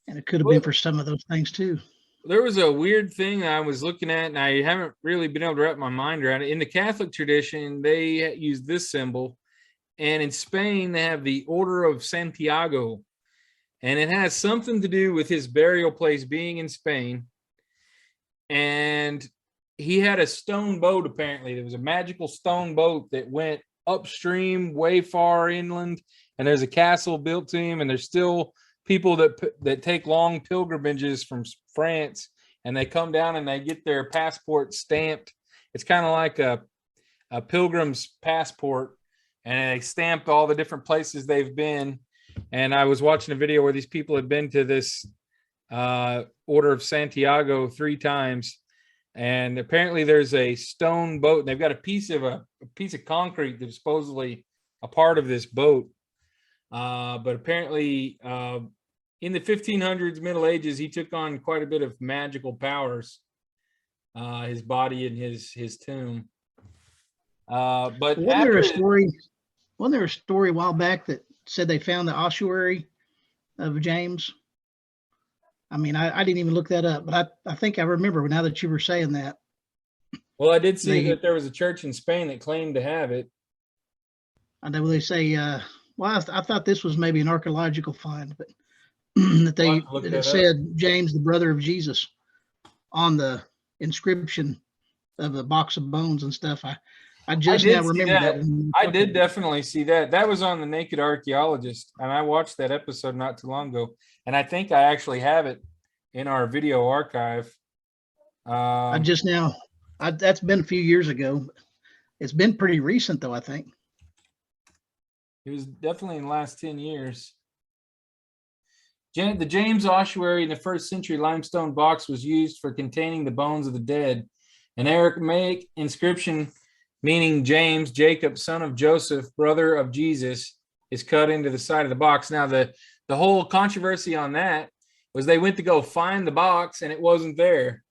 And it could have been for some of those things too. There was a weird thing I was looking at, and I haven't really been able to wrap my mind around it. In the Catholic tradition, they use this symbol, and in Spain, they have the Order of Santiago, and it has something to do with his burial place being in Spain. And he had a stone boat, apparently. There was a magical stone boat that went upstream, way far inland, and there's a castle built to him, and there's still people that take long pilgrimages from France, and they come down and they get their passport stamped. It's kind of like a pilgrim's passport, and they stamped all the different places they've been. And I was watching a video where these people had been to this Order of Santiago 3 times, and apparently there's a stone boat, and they've got a piece of concrete that's supposedly a part of this boat. But apparently in the 1500s, Middle Ages, he took on quite a bit of magical powers, his body and his tomb. But wasn't there a story a while back that said they found the ossuary of James? I mean, I didn't even look that up, but I think I remember now that you were saying that. Well, I did see that there was a church in Spain that claimed to have it. I know they say, I thought this was maybe an archaeological find, but that it said James, the brother of Jesus, on the inscription of the box of bones and stuff. I just now remember that. I did definitely see that. That was on the Naked Archaeologist, and I watched that episode not too long ago, and I think I actually have it in our video archive. That's been a few years ago. It's been pretty recent, though, I think. It was definitely in the last 10 years. The James ossuary in the 1st century limestone box was used for containing the bones of the dead. An Aramaic inscription meaning James, Jacob, son of Joseph, brother of Jesus, is cut into the side of the box. Now, the whole controversy on that was they went to go find the box and it wasn't there.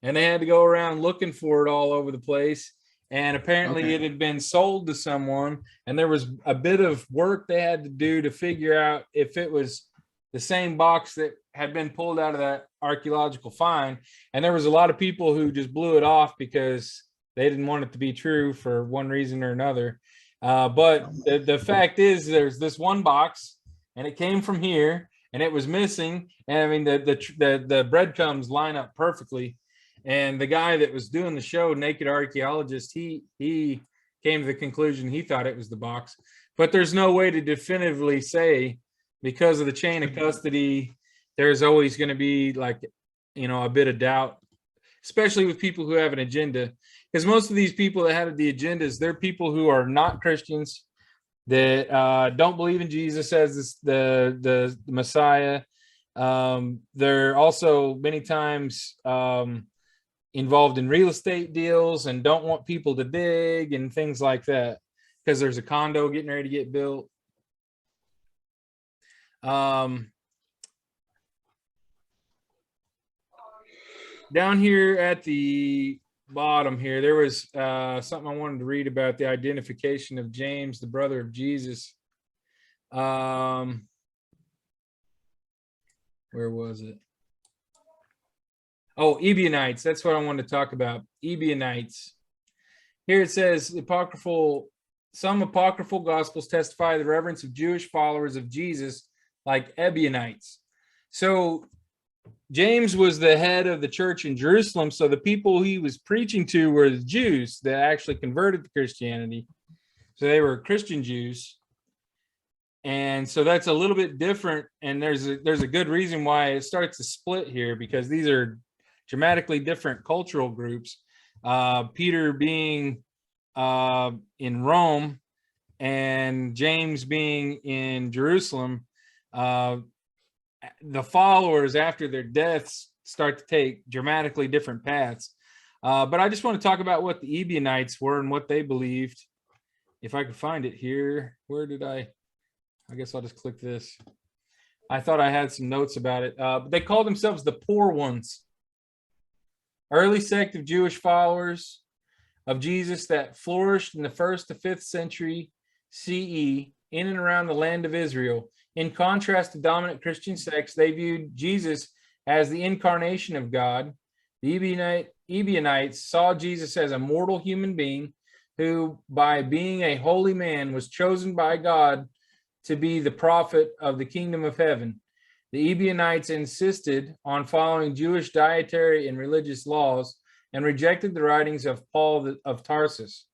And they had to go around looking for it all over the place. And apparently it had been sold to someone, and there was a bit of work they had to do to figure out if it was the same box that had been pulled out of that archaeological find. And there was a lot of people who just blew it off because they didn't want it to be true for one reason or another. But the fact is, there's this one box, and it came from here, and it was missing. And I mean, the breadcrumbs line up perfectly. And the guy that was doing the show, Naked Archaeologist, he came to the conclusion he thought it was the box. But there's no way to definitively say, because of the chain of custody, there's always going to be like, a bit of doubt, especially with people who have an agenda. Because most of these people that have the agendas, they're people who are not Christians, that don't believe in Jesus as the Messiah. They're also many times involved in real estate deals and don't want people to dig and things like that, because there's a condo getting ready to get built. Down here at the bottom here, there was something I wanted to read about the identification of James, the brother of Jesus. Where was it? Oh, Ebionites. That's what I wanted to talk about. Ebionites. Here it says some apocryphal gospels testify the reverence of Jewish followers of Jesus like Ebionites. So James was the head of the church in Jerusalem. So the people he was preaching to were the Jews that actually converted to Christianity. So they were Christian Jews. And so that's a little bit different. And there's a good reason why it starts to split here, because these are dramatically different cultural groups. Peter being in Rome and James being in Jerusalem, the followers after their deaths start to take dramatically different paths. But I just want to talk about what the Ebionites were and what they believed. If I could find it here, where did I guess I'll just click this. I thought I had some notes about it. But they called themselves the Poor Ones. Early sect of Jewish followers of Jesus that flourished in the 1st to 5th century CE in and around the land of Israel. In contrast to dominant Christian sects, they viewed Jesus as the incarnation of God. The Ebionites saw Jesus as a mortal human being who, by being a holy man, was chosen by God to be the prophet of the kingdom of heaven. The Ebionites insisted on following Jewish dietary and religious laws and rejected the writings of Paul of Tarsus.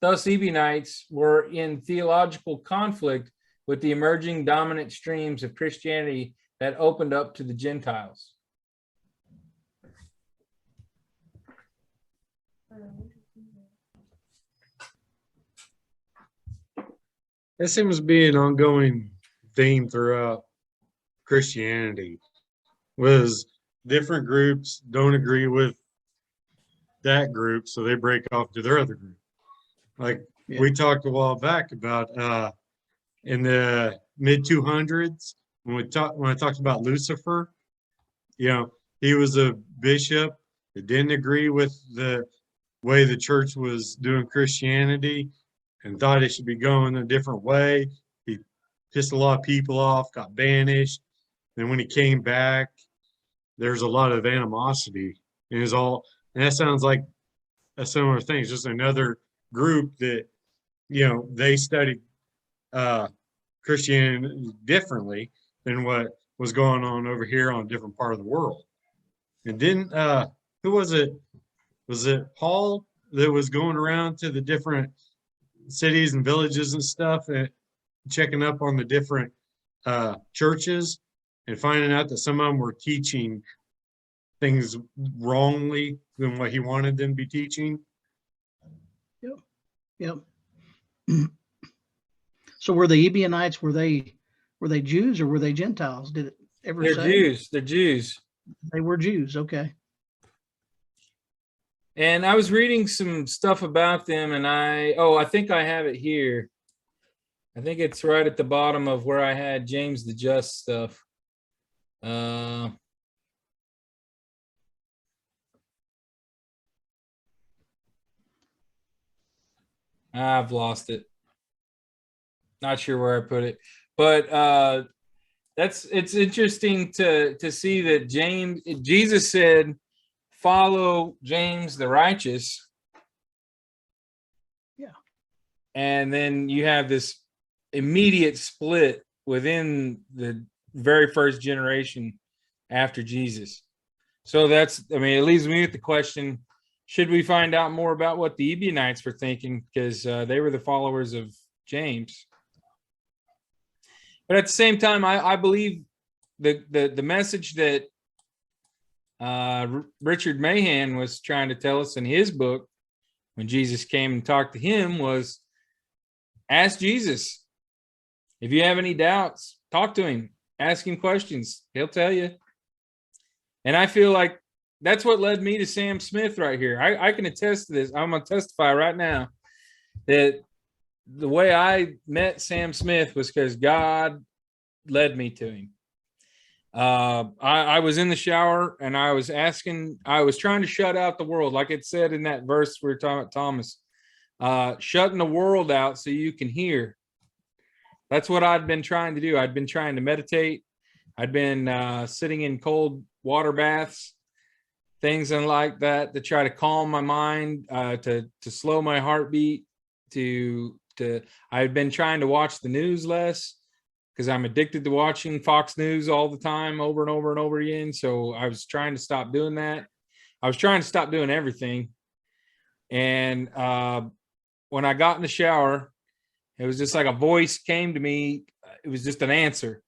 Thus, Ebionites were in theological conflict with the emerging dominant streams of Christianity that opened up to the Gentiles. That seems to be an ongoing theme throughout Christianity, was different groups don't agree with that group, so they break off to their other group. Like we talked a while back about in the mid 200s when I talked about Lucifer. He was a bishop that didn't agree with the way the church was doing Christianity and thought it should be going a different way. He pissed a lot of people off, got banished. Then when he came back, there's a lot of animosity. And that sounds like a similar thing. It's just another group that, they studied Christianity differently than what was going on over here on a different part of the world. And then, who was it? Was it Paul that was going around to the different cities and villages and stuff and checking up on the different churches and finding out that some of them were teaching things wrongly than what he wanted them to be teaching? Yep. So were the Ebionites, were they Jews or were they Gentiles? Did it ever They're say? Jews. They're Jews. They were Jews. Okay. And I was reading some stuff about them, and I think I have it here. I think it's right at the bottom of where I had James the Just stuff. I've lost it. Not sure where I put it, but it's interesting to see that Jesus said, "Follow James the righteous." Yeah. And then you have this immediate split within the very first generation after Jesus. So that's, I mean, it leaves me with the question, should we find out more about what the Ebionites were thinking? Because they were the followers of James. But at the same time, I believe the message that Richard Mahan was trying to tell us in his book when Jesus came and talked to him was, ask Jesus. If you have any doubts, talk to him, ask him questions. He'll tell you. And I feel like that's what led me to Sam Smith right here. I can attest to this. I'm going to testify right now that the way I met Sam Smith was because God led me to him. I was in the shower and I was trying to shut out the world. Like it said in that verse we were talking about Thomas, shutting the world out so you can hear. That's what I'd been trying to do. I'd been trying to meditate. I'd been sitting in cold water baths, things and like that, to try to calm my mind, to slow my heartbeat, I've been trying to watch the news less because I'm addicted to watching Fox News all the time, over and over and over again. So I was trying to stop doing that. I was trying to stop doing everything. And when I got in the shower, it was just like a voice came to me. It was just an answer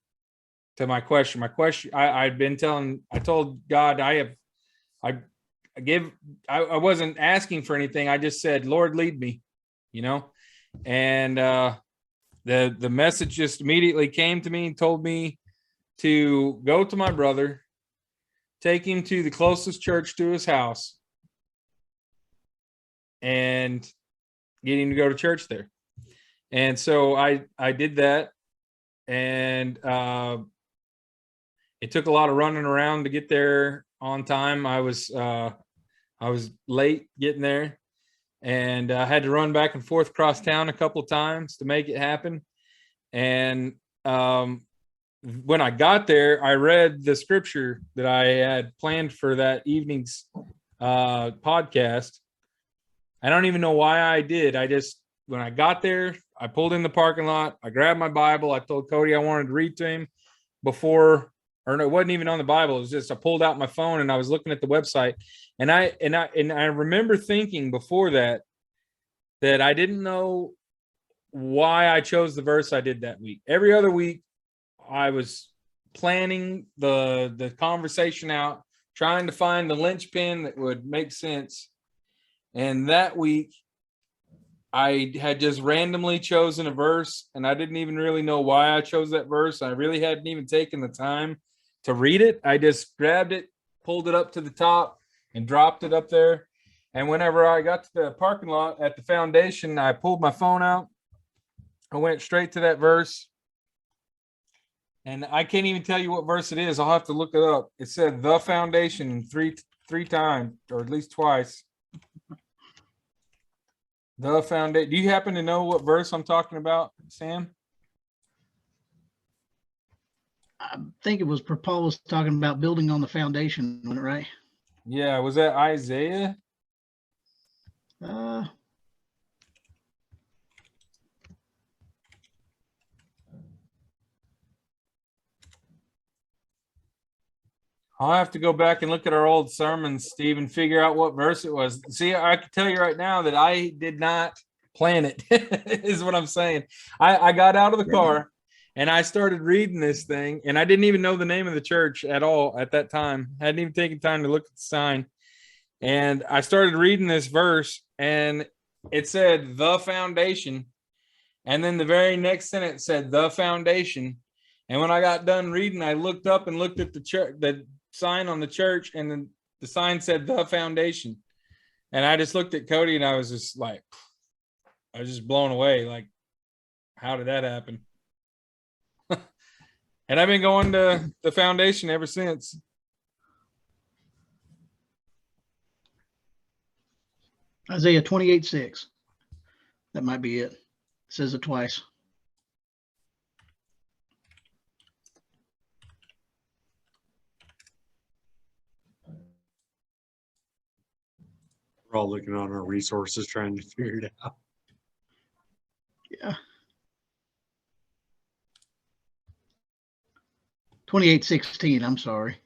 to my question. I told God, I wasn't asking for anything. I just said, Lord, lead me, and the message just immediately came to me and told me to go to my brother, take him to the closest church to his house, and get him to go to church there. And so I did that, and it took a lot of running around to get there on time. I was late getting there, and I had to run back and forth across town a couple of times to make it happen. And when I got there, I read the scripture that I had planned for that evening's podcast. I don't even know why I did. When I got there, I pulled in the parking lot. I grabbed my Bible. I told Cody I wanted to read to him before, or no, it wasn't even on the Bible. It was just, I pulled out my phone and I was looking at the website. And I remember thinking before that I didn't know why I chose the verse I did that week. Every other week, I was planning the conversation out, trying to find the linchpin that would make sense. And that week, I had just randomly chosen a verse, and I didn't even really know why I chose that verse. I really hadn't even taken the time to read it. I just grabbed it, pulled it up to the top, and dropped it up there. And whenever I got to the parking lot at the foundation, I pulled my phone out. I went straight to that verse. And I can't even tell you what verse it is. I'll have to look it up. It said the foundation three times, or at least twice. The foundation. Do you happen to know what verse I'm talking about, Sam? I think it was Paul was talking about building on the foundation, wasn't it, right? Yeah, was that Isaiah? I'll have to go back and look at our old sermons, Steve, and figure out what verse it was. See, I can tell you right now that I did not plan it, is what I'm saying. I got out of the car and I started reading this thing, and I didn't even know the name of the church at all at that time. I hadn't even taken time to look at the sign. And I started reading this verse, and it said the foundation. And then the very next sentence said the foundation. And when I got done reading, I looked up and looked at the church, the sign on the church, and then the sign said the foundation. And I just looked at Cody and I was just like, I was just blown away. Like, how did that happen? And I've been going to the foundation ever since. Isaiah 28:6. That might be it. It says it twice. We're all looking on our resources trying to figure it out. Yeah. 28:16. I'm sorry.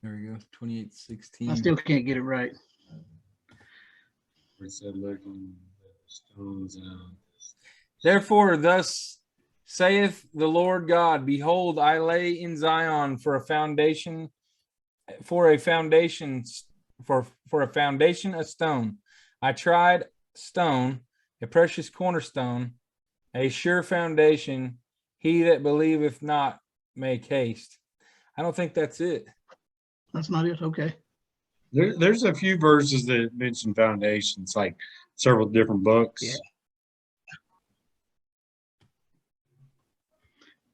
There we go. 28:16. I still can't get it right. We said looking at the stones out. Therefore, thus saith the Lord God, behold, I lay in Zion for a foundation, a foundation, a stone. I tried stone, a precious cornerstone, a sure foundation. He that believeth not make haste. I don't think that's it. That's not it. Okay. There's a few verses that mention foundations, like several different books. Yeah.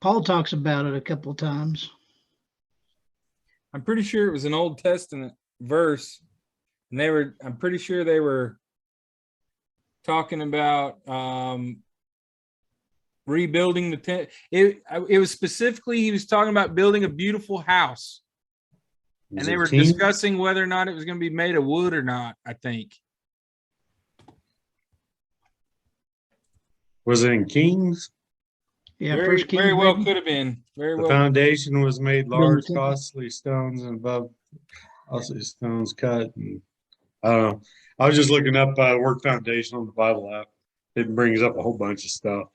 Paul talks about it a couple of times. I'm pretty sure it was an Old Testament verse, and I'm pretty sure they were talking about rebuilding the tent. It was specifically, he was talking about building a beautiful house. And they were discussing whether or not it was going to be made of wood or not, I think. Was it in Kings? Yeah, very, First Kings, very well maybe? could have been. Very The well. foundation was made large, temple. costly stones, and above also stones cut. And I don't know. I was just looking up word foundation on the Bible app. It brings up a whole bunch of stuff.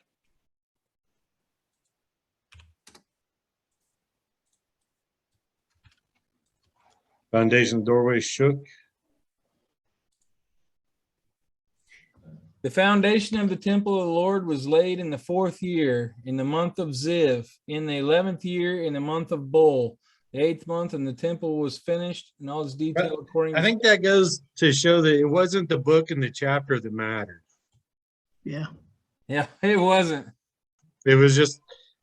Foundation of the doorway shook. The foundation of the temple of the Lord was laid in the 4th year, in the month of Ziv, in the 11th year, in the month of Bul, the 8th month, and the temple was finished in all its detail according. I think that goes to show that it wasn't the book and the chapter that mattered. Yeah. Yeah, it wasn't. It was just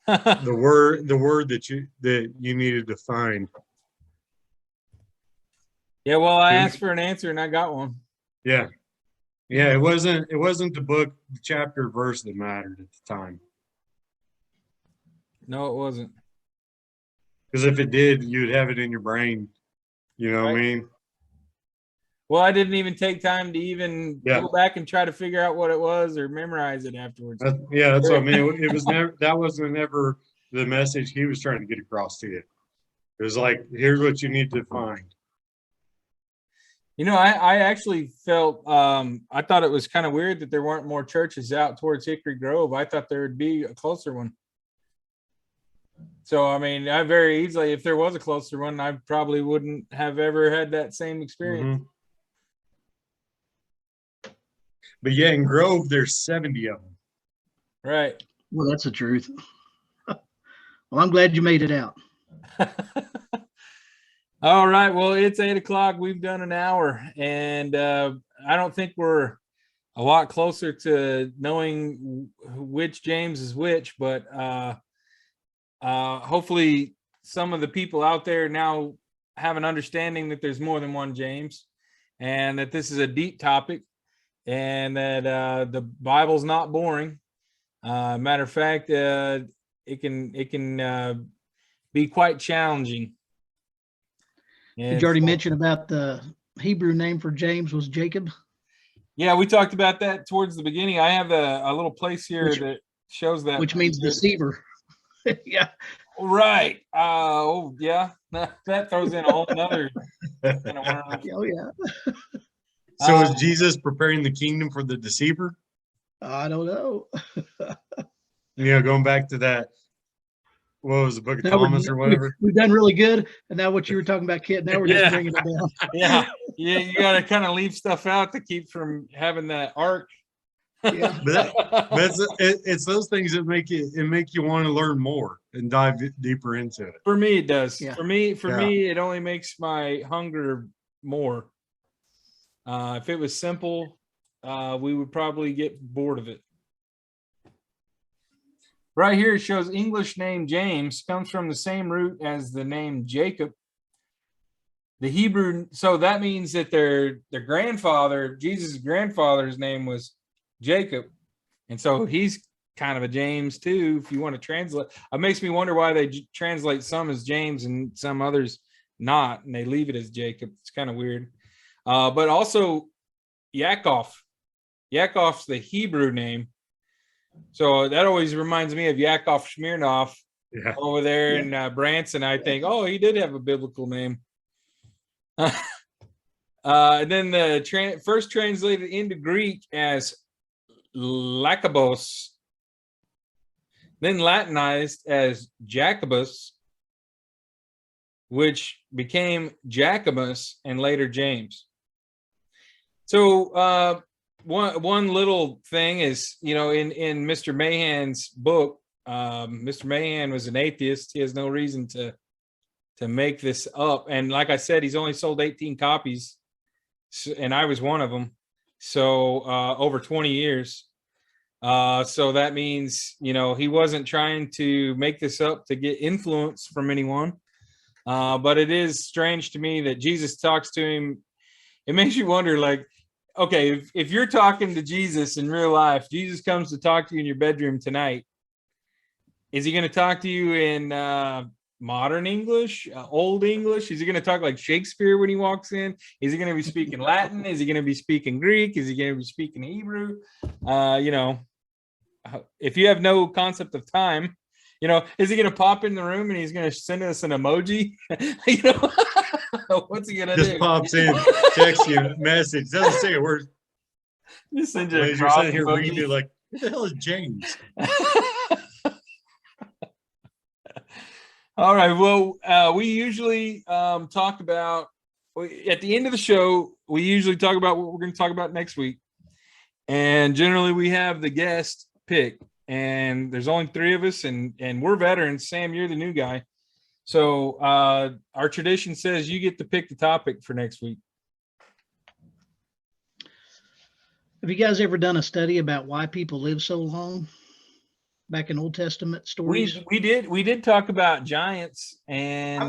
the word that you needed to find. Yeah, well, I asked for an answer and I got one. Yeah. Yeah, it wasn't the book, the chapter, verse that mattered at the time. No, it wasn't. Because if it did, you'd have it in your brain. You know what I mean? Well, I didn't even take time to even go back and try to figure out what it was or memorize it afterwards. That's what I mean. It was never, that wasn't ever the message he was trying to get across to you. It was like, here's what you need to find. You know, I actually felt, I thought it was kind of weird that there weren't more churches out towards Hickory Grove. I thought there would be a closer one. So, I mean, I very easily, if there was a closer one, I probably wouldn't have ever had that same experience. Mm-hmm. But yeah, in Grove, there's 70 of them. Right. Well, that's the truth. Well, I'm glad you made it out. All right. Well, it's 8 o'clock. We've done an hour, and I don't think we're a lot closer to knowing which James is which, but hopefully some of the people out there now have an understanding that there's more than one James, and that this is a deep topic, and that the Bible's not boring. Matter of fact, it can be quite challenging. Did you already mention about the Hebrew name for James was Jacob? Yeah, we talked about that towards the beginning. I have a little place here that shows that. Which means deceiver. Yeah. Right. Oh, yeah. That throws in a whole nother kind of worm. Oh, yeah. So is Jesus preparing the kingdom for the deceiver? I don't know. Yeah, going back to that. What was the book of Thomas or whatever? We've done really good. And now what you were talking about, Kit, now we're just bringing it down. Yeah. You got to kind of leave stuff out to keep from having that arc. Yeah. But it's those things that make you want to learn more and dive deeper into it. For me, it does. Yeah. For me, it only makes my hunger more. If it was simple, we would probably get bored of it. Right here, it shows English name James comes from the same root as the name Jacob. The Hebrew, so that means that their grandfather, Jesus' grandfather's name was Jacob. And so he's kind of a James too, if you want to translate. It makes me wonder why they translate some as James and some others not, and they leave it as Jacob. It's kind of weird. But also Yaakov. Yaakov's the Hebrew name. So that always reminds me of Yakov Smirnoff over there in Branson. I think, oh, he did have a biblical name. And then the first translated into Greek as Lacabos, then Latinized as Jacobus, which became Jacobus and later James. So one little thing is, you know, in Mr. Mahan's book, Mr. Mahan was an atheist. He has no reason to make this up. And like I said, he's only sold 18 copies, and I was one of them. So over 20 years. So that means, you know, he wasn't trying to make this up to get influence from anyone. But it is strange to me that Jesus talks to him. It makes you wonder, like, okay, if you're talking to Jesus in real life, Jesus comes to talk to you in your bedroom tonight. Is he going to talk to you in modern English, old English? Is he going to talk like Shakespeare when he walks in? Is he going to be speaking Latin? Is he going to be speaking Greek? Is he going to be speaking Hebrew? You know, if you have no concept of time, you know, is he going to pop in the room and he's going to send us an emoji? You know, what's he going to do? Just pops in, texts you, message, doesn't say a word. Just send you a You're sitting here reading it like, who the hell is James? All right. Well, we usually talk about, at the end of the show, we usually talk about what we're going to talk about next week. And generally we have the guest pick. And there's only 3 of us, and we're veterans. Sam, you're the new guy. So our tradition says you get to pick the topic for next week. Have you guys ever done a study about why people live so long? Back in Old Testament stories? We did talk about giants, and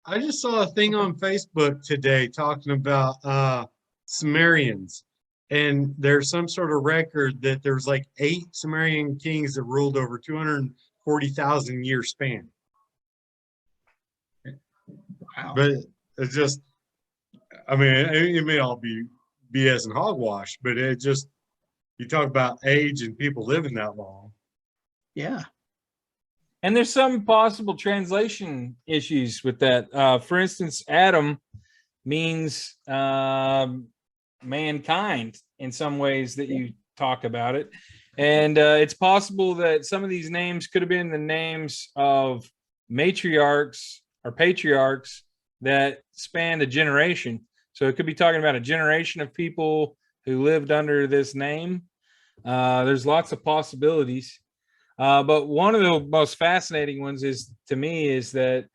I just saw a thing on Facebook today talking about Sumerians. And there's some sort of record that there's like 8 Sumerian kings that ruled over 240,000 year span. Wow. But it's just, I mean, it may all be BS and hogwash, but it just, you talk about age and people living that long. Yeah. And there's some possible translation issues with that. For instance, Adam means mankind in some ways that you talk about it. And it's possible that some of these names could have been the names of matriarchs or patriarchs that spanned a generation. So it could be talking about a generation of people who lived under this name. There's lots of possibilities. But one of the most fascinating ones is, to me, is that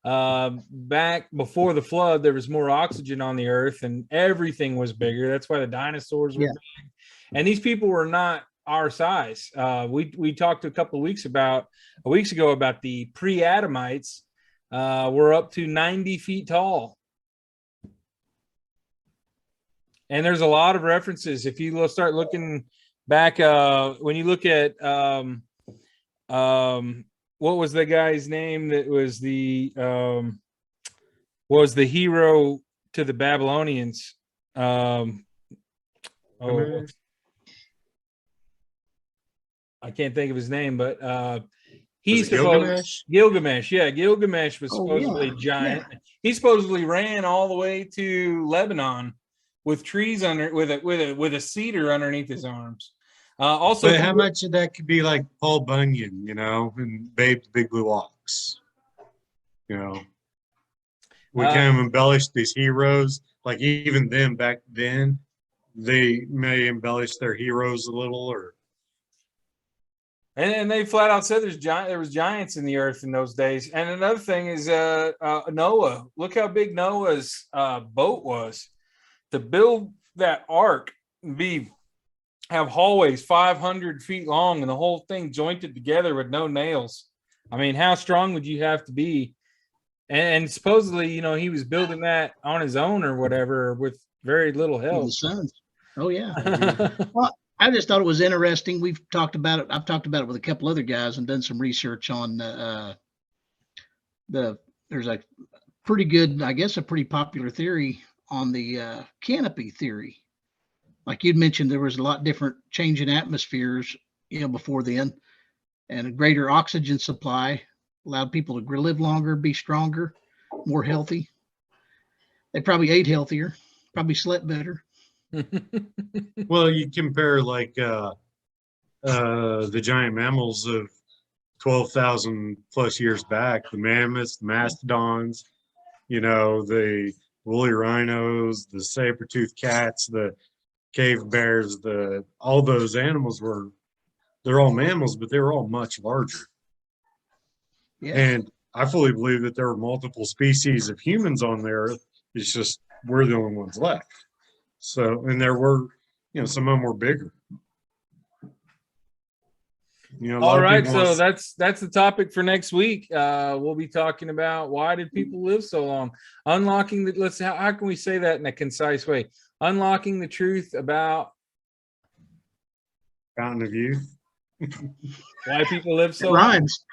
back before the flood, there was more oxygen on the earth and everything was bigger. That's why the dinosaurs were big. And these people were not our size. We talked a couple of weeks ago about the pre-Adamites. Were up to 90 feet tall. And there's a lot of references. If you start looking back, when you look at what was the guy's name that was the hero to the Babylonians? I can't think of his name, but he's Gilgamesh. Yeah, Gilgamesh was supposedly a giant. Yeah. He supposedly ran all the way to Lebanon with trees under, with a cedar underneath his arms. Also, but how much of that could be like Paul Bunyan, you know, and Babe the Big Blue Ox? You know, we kind of embellish these heroes. Like even them back then, they may embellish their heroes a little, or. And they flat out said there was giants in the earth in those days. And another thing is Noah. Look how big Noah's boat was. To build that ark and have hallways 500 feet long and the whole thing jointed together with no nails. I mean, how strong would you have to be? And supposedly, you know, he was building that on his own or whatever with very little help. His sons. Oh yeah. Well, I just thought it was interesting. We've talked about it. I've talked about it with a couple other guys and done some research on there's a pretty good, I guess, a pretty popular theory on the Canopy Theory. Like you'd mentioned, there was a lot different change in atmospheres, you know, before then, and a greater oxygen supply allowed people to live longer, be stronger, more healthy. They probably ate healthier, probably slept better. Well, you compare like the giant mammals of 12,000 plus years back, the mammoths, the mastodons, the woolly rhinos, the saber-toothed cats, the cave bears, all those animals they're all mammals, but they were all much larger. Yeah. And I fully believe that there were multiple species of humans on the earth. It's just we're the only ones left. So, and there were, some of them were bigger. All right, so that's the topic for next week. We'll be talking about why did people live so long? Unlocking the how can we say that in a concise way? Unlocking the truth about Fountain of Youth. Why people live so long. Rhymes.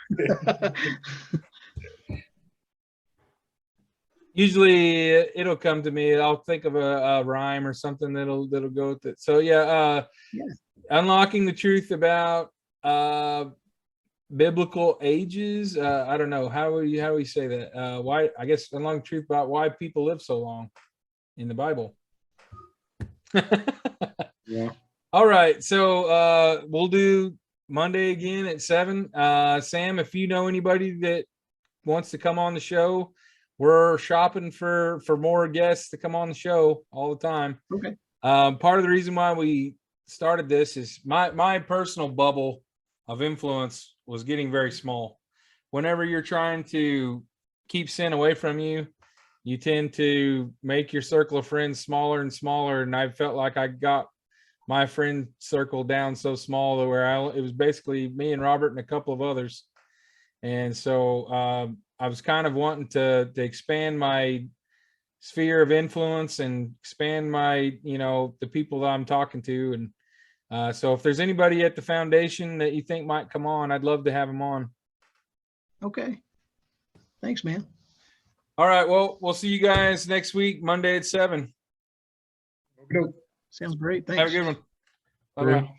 Usually it'll come to me. I'll think of a rhyme or something that'll go with it. So yeah. Unlocking the truth about biblical ages. I don't know how we say that. Why? I guess unlocking the truth about why people live so long in the Bible. Yeah. All right, so we'll do Monday again at 7. Sam, if you know anybody that wants to come on the show, we're shopping for more guests to come on the show all the time. Okay. Part of the reason why we started this is my personal bubble of influence was getting very small. Whenever you're trying to keep sin away from you, you tend to make your circle of friends smaller and smaller. And I felt like I got my friend circle down so small that it was basically me and Robert and a couple of others. And so I was kind of wanting to expand my sphere of influence and expand my, the people that I'm talking to. And so if there's anybody at the foundation that you think might come on, I'd love to have them on. Okay. Thanks, man. All right. Well, we'll see you guys next week, Monday at 7. Sounds great. Thanks. Have a good one. Bye-bye.